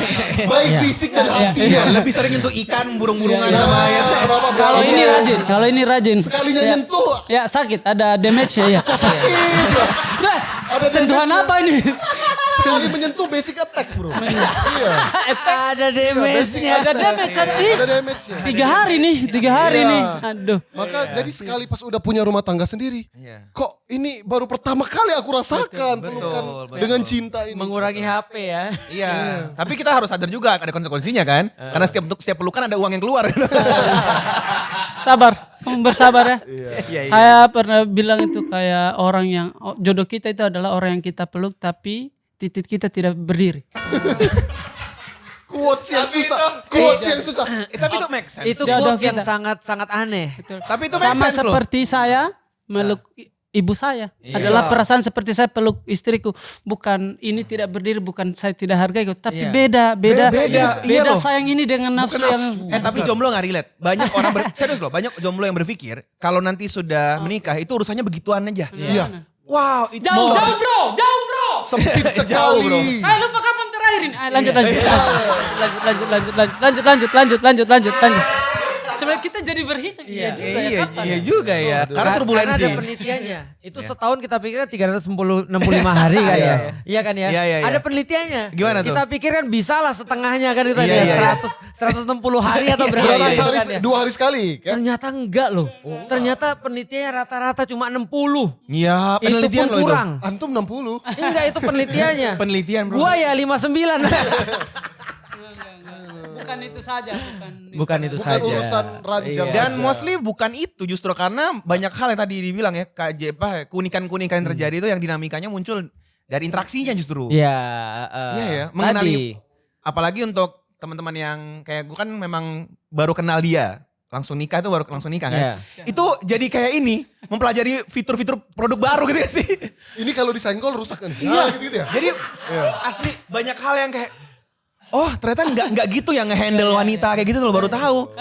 Baik fisik dan hatinya. Iya, lebih sering untuk ikan, burung-burungan sama ayat. Kalau ini rajin. Sekalinya nyentuh Ya sakit, ada damage ya. Ada Sentuhan damage-nya. apa ini? sekali menyentuh basic attack bro. Iya. Ada damage-nya. Ada damage. Ada damage-nya. 3 hari nih. Iya. nih. Aduh. Maka jadi sekali pas udah punya rumah tangga sendiri, Iya. kok ini baru pertama kali aku rasakan pelukan betul. dengan cinta ini. Mengurangi HP ya. Iya, tapi kita harus sadar juga ada konsekuensinya kan. Karena setiap pelukan ada uang yang keluar. Sabar. Kamu bersabar ya. Iya. Saya pernah bilang itu kayak orang yang jodoh kita itu adalah orang yang kita peluk tapi titik kita tidak berdiri. Quotes yang Tapi susah. itu- Quotes yang susah. Tapi itu make sense. Itu Jodoh quotes yang kita. sangat aneh. Tapi itu make Sama sense loh. seperti saya meluk ibu saya. Adalah perasaan seperti saya peluk istriku. Bukan ini tidak berdiri, bukan saya tidak hargai kok. Tapi beda Iya loh. sayang ini dengan nafsu yang. Tapi jomblo gak relate. Banyak orang serius loh, banyak jomblo yang berpikir kalau nanti sudah menikah itu urusannya begituan aja. Iya. Wow, itu Jauh bro. Sempit Jauh, bro. sekali. Saya lupa kapan terakhir ini. Lanjut. Sebenarnya kita jadi berhitung. Iya juga ya. Karena Karena turbulensi. ada penelitiannya. Itu setahun kita pikirnya 365 hari kan ya. Iya kan ya. Iya. Ada penelitiannya. Gimana tuh? Kita pikir kan bisa lah setengahnya kan itu Iya, ya. iya. 160 hari atau berapa Iya, gitu Sehari, kan ya. 2 hari sekali. Kan? Ternyata enggak loh. Ternyata penelitiannya rata-rata cuma 60. Iya, Itu penelitian pun loh itu. kurang. Antum 60. Enggak itu penelitiannya. Penelitian bro. Gua ya 59. Bukan itu saja. Bukan itu Bukan saja. urusan ranjang. Iya. Dan mostly bukan itu justru karena banyak hal yang tadi dibilang ya keunikan-keunikan yang terjadi itu yang dinamikanya muncul dari interaksinya justru. Iya. Iya ya, Tadi. mengenali apalagi untuk teman-teman yang kayak gue kan memang baru kenal dia, langsung nikah itu baru langsung nikah kan. Iya. Itu jadi kayak ini, mempelajari fitur-fitur produk baru gitu ya sih. Ini kalau disenggol rusak kan? Iya. Gitu ya. Jadi asli banyak hal yang kayak oh ternyata nggak gitu yang nge-handle wanita kayak gitu tuh baru tahu.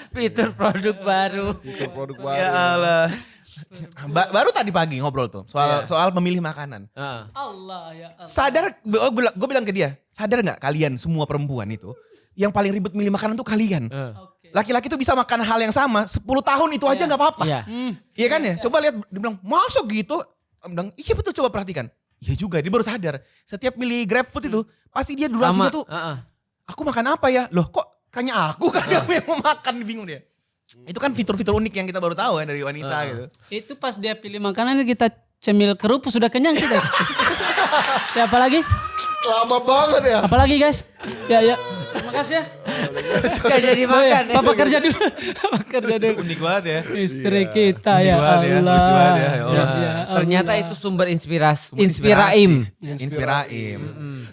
Fitur produk baru. Itu produk baru. Ya Allah. Baru tadi pagi ngobrol tuh soal memilih makanan. Heeh. Allah ya Allah. Sadar, gue bilang ke dia, sadar nggak kalian semua perempuan itu yang paling ribet milih makanan tuh kalian. Laki-laki tuh bisa makan hal yang sama 10 tahun itu aja nggak apa-apa. Iya. Iya kan ya? Coba lihat, dia bilang masuk gitu. Dia bilang iya betul, coba perhatikan. Iya juga, dia baru sadar. Setiap milih GrabFood itu pasti dia durasinya tuh. Aku makan apa ya? Loh kok kayaknya aku kan yang mau makan, bingung dia. Itu kan fitur-fitur unik yang kita baru tahu kan dari wanita gitu. Itu pas dia pilih makanan kita cemil kerupuk sudah kenyang kita. Siapa lagi? Lama banget ya. Apalagi guys? Ya. Terima kasih ya. Gak jadi makan. Papa kerja dulu. Papa kerja dulu. Unik banget ya. Istri kita Unik ya banget ya, Allah. lucu banget ya, ya Allah. Ya Ternyata Allah. itu sumber inspirasi. Inspiraim.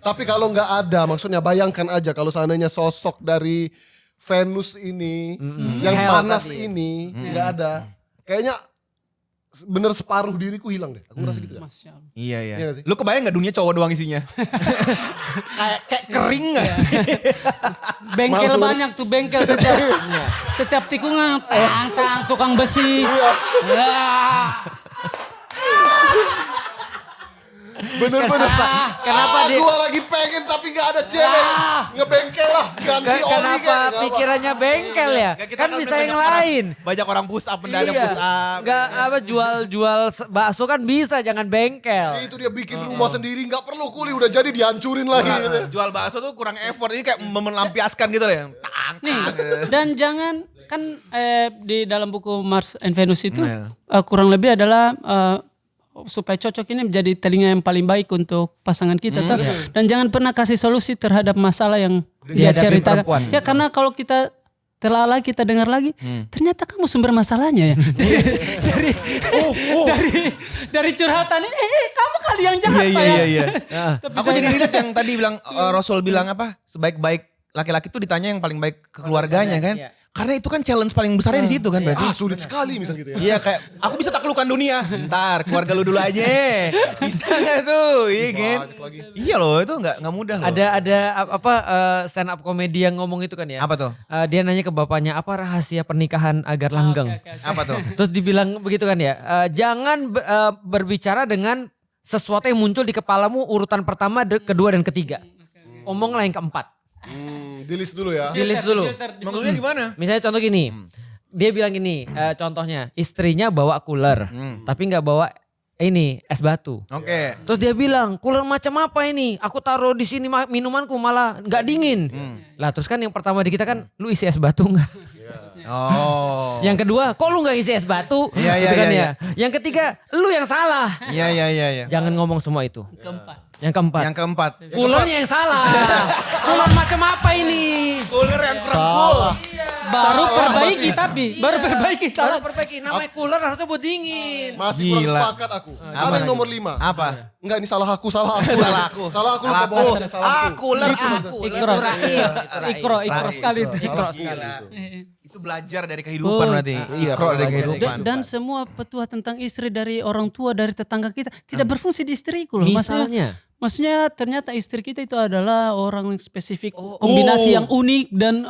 Tapi kalau nggak ada, maksudnya bayangkan aja kalau seandainya sosok dari Venus ini, yang Hell panas tadi. ini nggak ada, kayaknya bener separuh diriku hilang deh. Aku merasa gitu. Ya. Masya Allah. Iya Iya iya. nggak sih? Lu kebayang gak dunia cowok doang isinya? kayak kering gak sih? Bengkel Langsung- banyak tuh bengkel setiap tikungan tang tukang besi. Ya. Bener-bener. Kenapa dia- Gua lagi pengen tapi nggak ada cewek. Ngebengkel lah, ganti oli Kenapa kayak. pikirannya bengkel ya? Nggak, kita Kan tahu bisa banyak yang orang- lain. Banyak orang push up, mendadak Iya. push up. Nggak apa jual bakso kan bisa, jangan bengkel. Itu dia bikin rumah sendiri, nggak perlu kuli, udah jadi dihancurin lagi. Gitu. Jual bakso tuh kurang effort. Ini kayak melampiaskan gitu loh. Tang, Nih, tang. dan jangan kan di dalam buku Mars and Venus itu Iya. kurang lebih adalah supaya cocok ini menjadi telinga yang paling baik untuk pasangan kita toh. Dan jangan pernah kasih solusi terhadap masalah yang dia Dihadapi ceritakan. perempuan. Ya karena kalau kita telah lagi kita dengar lagi, ternyata kamu sumber masalahnya ya. dari curhatan ini, kamu kali yang jahat saya. Iya. Tapi Aku jadi relate yang tadi bilang Rasul bilang apa? Sebaik-baik laki-laki tuh ditanya yang paling baik ke keluarganya kan? Iya. Karena itu kan challenge paling besarnya di situ kan berarti. Sulit sekali misal gitu ya. Iya kayak aku bisa taklukkan dunia. Ntar keluarga lu dulu aja. Bisa gak tuh? Iya kan? Banyak lagi. Iya loh itu gak mudah loh. Ada apa stand up komedi yang ngomong itu kan ya? Apa tuh? Dia nanya ke bapaknya apa rahasia pernikahan agar langgeng. Apa tuh? Terus dibilang begitu kan ya? Jangan berbicara dengan sesuatu yang muncul di kepalamu urutan pertama, kedua dan ketiga. Omonglah yang keempat. Di list dulu ya. Di list dulu. Maksudnya gimana? Misalnya contoh gini, dia bilang gini, contohnya istrinya bawa cooler, tapi nggak bawa ini es batu. Oke. Terus dia bilang, cooler macam apa ini? Aku taruh di sini minumanku malah nggak dingin. Lah terus kan yang pertama di kita kan, lu isi es batu nggak? Oh. Yang kedua, kok lu nggak isi es batu? Iya, iya, Gitu kan iya, ya. Yang ketiga, lu yang salah. Iya. Jangan ngomong semua itu. Keempat. Yang keempat, Yang keempat. coolernya yang salah. Cooler macam apa ini? Cooler yang kurang cool. Baru perbaiki tapi baru perbaiki Baru perbaiki, namanya cooler harusnya buat dingin. Masih kurang Gila. sepakat aku. Ada yang nomor 5. Apa? Enggak, ini salah aku. Salah aku. Salah aku lupa bahasanya, salah aku. Cooler Itu. aku. Ikro sekali itu. Ikro sekali. Gila. Itu Itu belajar dari kehidupan berarti. Iya, Ikro dari belajar. kehidupan. Dan semua petua tentang istri dari orang tua, dari tetangga kita tidak berfungsi di istriku loh. Maksudnya ternyata istri kita itu adalah orang yang spesifik, kombinasi yang unik dan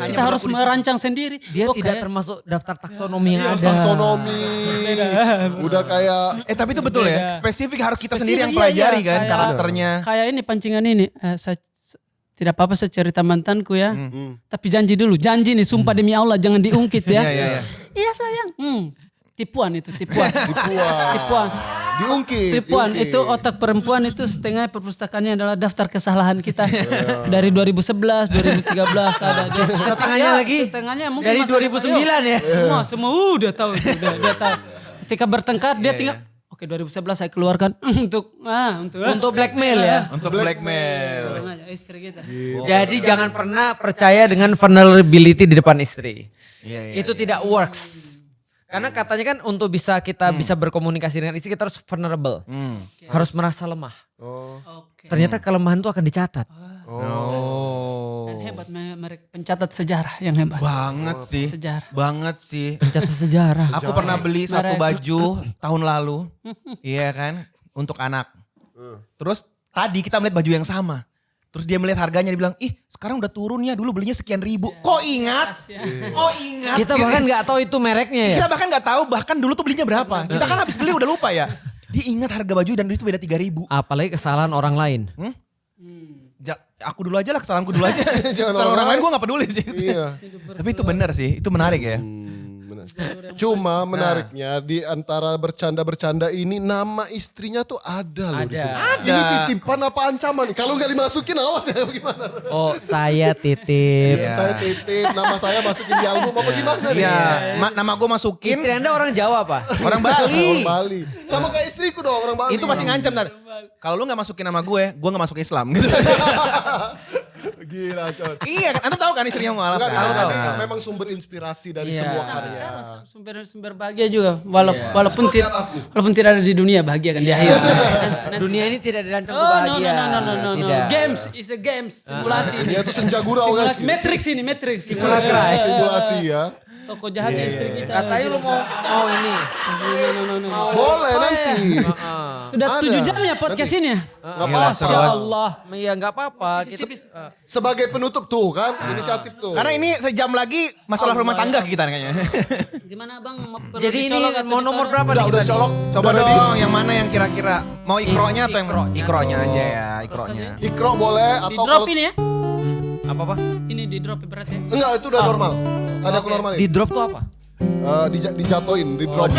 kita harus merancang sendiri. Dia tidak termasuk daftar taksonomi yang ada. Taksonomi. Udah kayak Tapi itu betul ya. Spesifik harus kita sendiri yang pelajari kan karakternya. Kayak ini pancingan ini. Tidak apa-apa saya cerita mantanku ya. Tapi janji dulu. Janji nih sumpah demi Allah jangan diungkit ya. Iya sayang. Tipuan itu, tipuan. Tipuan itu otak perempuan itu setengah perpustakaannya adalah daftar kesalahan kita. Dari 2011, 2013 ada. Setengahnya lagi. Setengahnya mungkin Dari masa 2009 ya. Semua udah tahu itu, udah tahu. Ketika bertengkar dia tinggal oke 2011 saya keluarkan untuk blackmail ya. Untuk blackmail. Istri kita. Jadi jangan pernah percaya dengan vulnerability di depan istri. Itu tidak works. Karena katanya kan untuk kita bisa berkomunikasi dengan istri kita harus vulnerable. Harus merasa lemah. Ternyata kelemahan itu akan dicatat. Dan hebat mereka pencatat sejarah yang hebat. Banget sih. Sejarah. Banget sih. Pencatat sejarah. Aku pernah beli satu baju tahun lalu. Iya kan. Untuk anak. Terus tadi kita melihat baju yang sama. Terus dia melihat harganya, dia bilang, ih sekarang udah turun ya, dulu belinya sekian ribu. Kok ingat? Kok ingat? Kita bahkan gak tahu itu mereknya ya. Kita bahkan gak tahu bahkan dulu tuh belinya berapa. Kita kan habis beli udah lupa ya. Dia ingat harga baju dan itu beda 3.000. Apalagi kesalahan orang lain. Aku dulu aja lah, kesalahanku dulu aja. Kesalahan orang lain gue gak peduli sih. Iya. Tapi itu benar sih, itu menarik ya. Cuma menariknya di antara bercanda-bercanda ini nama istrinya tuh ada loh di sini. Ini titipan apa ancaman? Kalau nggak dimasukin awas ya gimana? Oh saya titip. Saya titip, nama saya masukin di album apa gimana nih? Iya, nama gue masukin. Istri Anda orang Jawa apa? Orang Bali. Orang Bali. Sama kayak istriku dong orang Bali. Itu masih ngancam. Kalau lu gak masukin nama gue gak masuk Islam gitu. Gila Con. Iya kan, antum tahu kan istrinya mualaf Enggak kan? bisa jadi memang sumber inspirasi dari semua karya. Sumber bahagia juga. Walaupun tidak ada di dunia bahagia kan di akhir. Dunia ini tidak dirancang Oh untuk bahagia. no. Tidak. Games is a games. Simulasi. Dia tuh senjagura guys. Simulasi. Matrix ini, Matrix. Simulasi ya. Toko jahatnya istri kita. Katanya lu mau ini. No. Boleh nanti. Sudah 7 jam ya podcast ini ya? Masya Allah. Iya nggak apa-apa. Sebagai penutup tuh kan inisiatif tuh. Karena ini sejam lagi masalah rumah tangga kita kayaknya. Gimana bang? Jadi ini mau nomor berapa nih? Udah colok. Coba dong yang mana yang kira-kira mau ikronya atau yang ikronya aja ya, ikronya. Ikro boleh Di atau drop kalau ini ya? Apa? Ini di drop berat ya? enggak itu udah normal. Ada aku normalin. Di drop tuh apa? Dijatoin, di drop.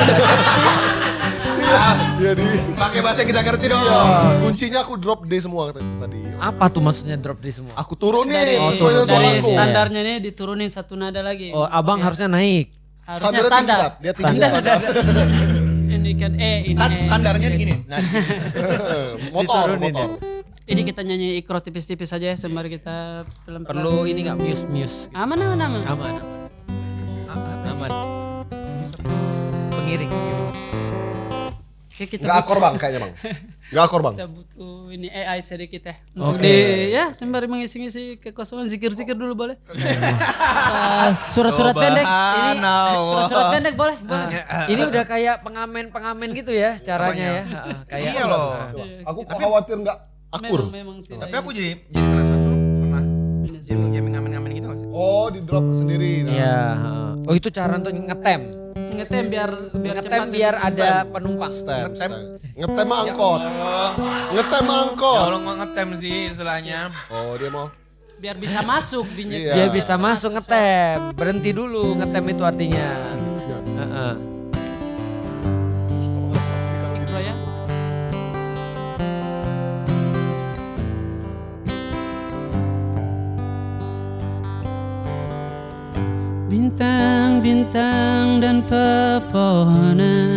Iya di. Pakai bahasa yang kita ngerti dong. Ya, kuncinya aku drop D semua tadi. Apa tuh maksudnya drop di semua? Aku turun Dari nih sesuai dengan dari suaraku. standarnya nih diturunin satu nada lagi. Oh abang harusnya naik. Harusnya Standarnya tinggi standar. kan? Dia tinggi standar. Ini kan ini. Standarnya gini. Nah, Motor. Ini kita nyanyi ikro tipis-tipis saja ya sembari kita pelan-pelan. Perlu ini nggak muse. Aman. Aman. Pengiring. Oke, kita Enggak akor bang kayaknya bang. Enggak akor bang. kita butuh ini AI sedikit ya. Untuk ya sembari mengisi-ngisi kekosongan zikir-zikir dulu boleh. Surat-surat pendek. Ini surat-surat pendek boleh. Ini udah kayak pengamen gitu ya caranya ya. Kayak iya loh. Aku kok khawatir enggak akur. Memang tidak. Tapi aku jadi penasaran dulu pernah jadi ngamen-ngamen gitu nggak sih? Oh di drop sendiri. Nah. Iya. Oh itu cara untuk ngetem. Ngetem biar Ngetem cepat biar bisa ada penumpang. Stem. Ngetem angkot. Ngetem angkot. Kalau mau ngetem sih istilahnya. Oh dia mau. biar bisa masuk di Iya. Dia bisa masuk ngetem. Berhenti dulu ngetem itu artinya. Heeh. ikro ya. Bintang-bintang dan pepohonan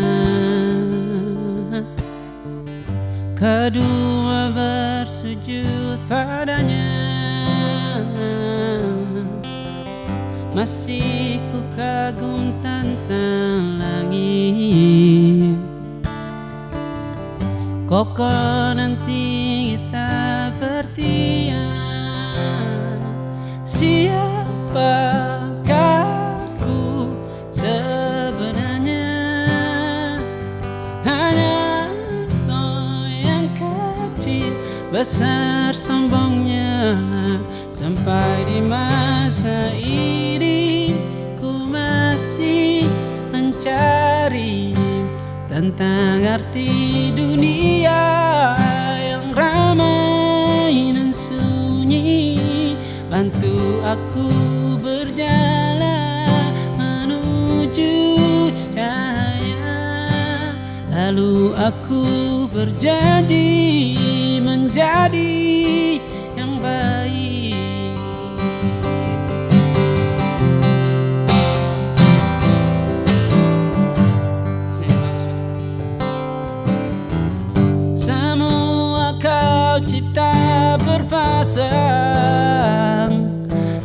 kedua bersujud padanya. Masih ku kagum tentang langit. Kokoh nanti kita bertiang. Siapakah besar sombongnya. Sampai di masa ini ku masih mencari tentang arti dunia yang ramai dan sunyi. Bantu aku berjalan menuju cahaya. Lalu aku berjanji menjadi yang baik. Semua kau cipta berpasang,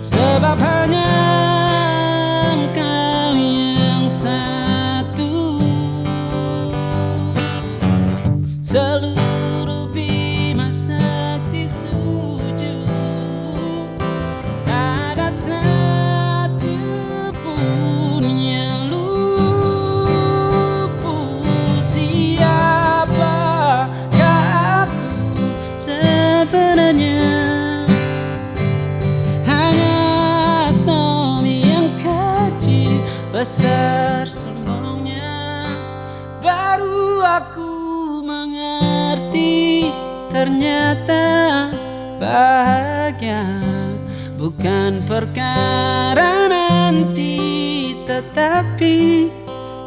sebab hanya engkau yang satu. Seluruh bima sakti sujud, ada satu pun yang luput. Siapakah aku sebenarnya? Hanya Tommy yang kecil, besar sombongnya. Baru aku mengerti, ternyata bahagia bukan perkara nanti, tetapi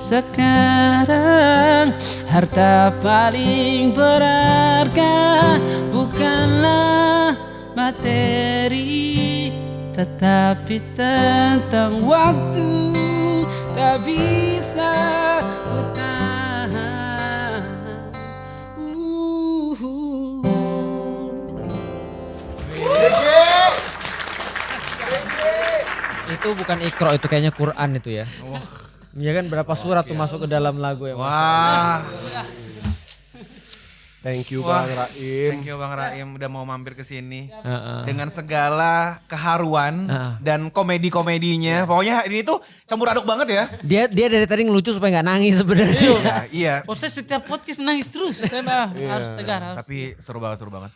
sekarang. Harta paling berharga bukanlah materi, tetapi tentang waktu tak bisa ku tahan. Itu bukan Iqra, itu kayaknya Quran itu ya. Iya kan berapa surat tuh masuk ke dalam lagu ya. Wah. Thank you Wah, Bang Raim. Thank you Bang Raim udah mau mampir ke sini. Dengan segala keharuan dan komedi-komedinya. Pokoknya ini tuh campur aduk banget ya. Dia dari tadi ngelucu supaya nggak nangis sebenarnya. Iya. Proses setiap podcast nangis terus. Saya harus tegar. Harus. Tapi seru banget.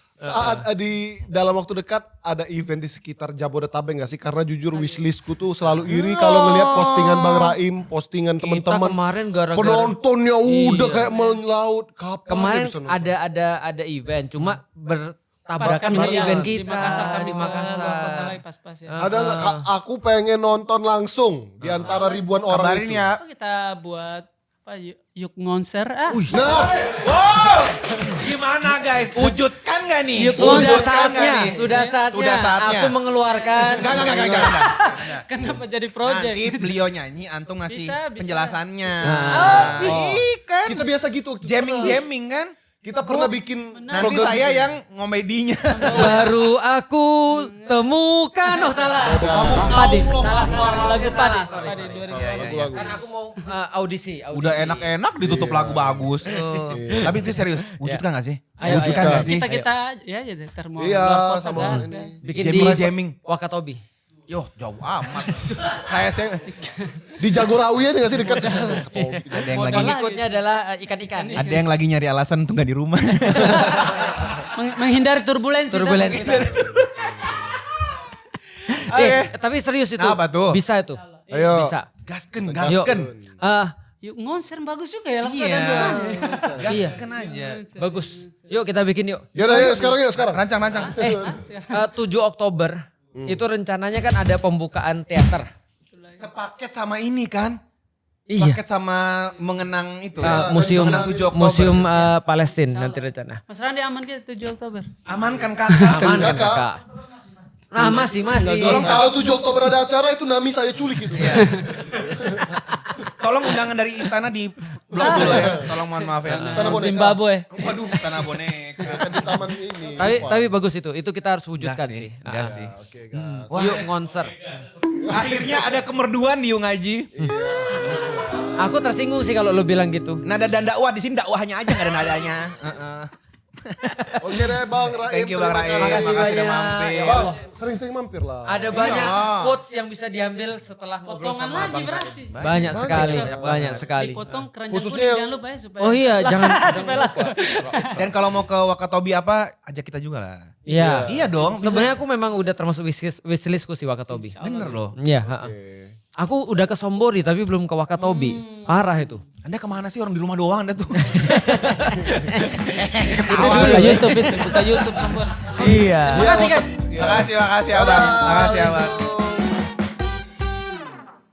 Di dalam waktu dekat ada event di sekitar Jabodetabek gak sih? Karena jujur wishlistku tuh selalu iri kalau ngelihat postingan Bang Raim, postingan Kita teman-teman. kemarin gara-gara Penontonnya udah kayak melaut. Kapan kemarin dia bisa nonton? ada event cuma bertabrakan dengan Iya, event di kita Makassar kami di ke Makassar. beberapa kota lain pas-pas ya. Ada nggak? Aku pengen nonton langsung di antara ribuan orang Kabarin itu. ya. Apa kita buat apa yuk ngonser ah. Nah, Wow. Gimana guys? Wujudkan gak nih? Sudah Wujudkan nggak saatnya, nih? sudah saatnya. Aku mengeluarkan. Enggak. Kenapa jadi project? Nanti beliau nyanyi, antum ngasih Bisa. penjelasannya. Oh. Kan? kita biasa gitu. Jamming kan? Kita pernah bikin Nanti program saya gitu. yang ngomedinya. Baru aku temukan. Oh salah. Padi. Salah lagu Padi. Padi 2000. lagu-lagu. Kan aku mau audisi. Udah enak-enak ditutup lagu bagus. Tapi itu serius, wujudkan gak sih? Ayo, Wujudkan ayo. gak sih? Kita ya termo. Iya, keluar kota sama gas, ini. kan. bikin Jamming. di Wakatobi. Yo, jauh amat. saya Di Jagorawi aja gak sih dekat? ada yang lagi Pengikutnya adalah ikan-ikan. ada yang lagi nyari alasan untuk gak di rumah. Menghindari turbulensi. Turbulensi. Tapi serius itu. Apa tuh? Bisa itu. Ayo. Bisa. Gasken. Yuk ngonser bagus juga ya langsung Iya. ada. Gasken aja. Bagus. Yuk kita bikin yuk. Yaudah yuk sekarang. Rancang. 7 Oktober itu rencananya kan ada pembukaan teater. Sepaket sama ini kan? Iya. Sepaket sama mengenang itu. Museum Mengenang 7 Oktober. Museum Palestina nanti rencana. Mas Randi aman kita 7 Oktober. Aman kan kakak? Aman kan Kakak. kakak? Nah masih. Tolong kalau 7 Oktober ada acara itu Nami saya culik gitu. Tolong undangan dari istana di blok dulu ya. Tolong mohon maaf ya. Istana Boneka. Zimbabwe. Waduh, istana boneka. Kan di taman ini. Tapi bagus itu kita harus wujudkan sih. Gas sih. Oke, Kak. Yuk ngonser. Akhirnya ada kemerduan di Ngaji. Aku tersinggung sih kalau lu bilang gitu. Nada dan dakwah di sini dakwahnya aja nggak ada nadanya. Oke deh Bang Raim. Thank you Bang terima Raim. kasih. Makasih udah banyak. mampir. Ya Bang, sering-sering mampir lah. Ada banyak quotes yang bisa diambil setelah ngobrol Potongan sama lagi Bang berarti. Raim. Banyak sekali, banyak sekali. Dipotong keranjang Khususnya kuning yang- jangan lupa ya supaya. Oh iya, jangan Dan kalau mau ke Wakatobi apa, ajak kita juga lah. Iya. Iya dong. Sebenarnya aku memang udah termasuk wishlistku sih Wakatobi. Bener loh. Iya, aku udah ke Sombori tapi belum ke Wakatobi. Parah itu. Anda kemana sih, orang di rumah doang Anda tuh? Buka YouTube itu, buka YouTube Sombor. Iya. Makasih guys. Makasih Abang. Makasih Abang.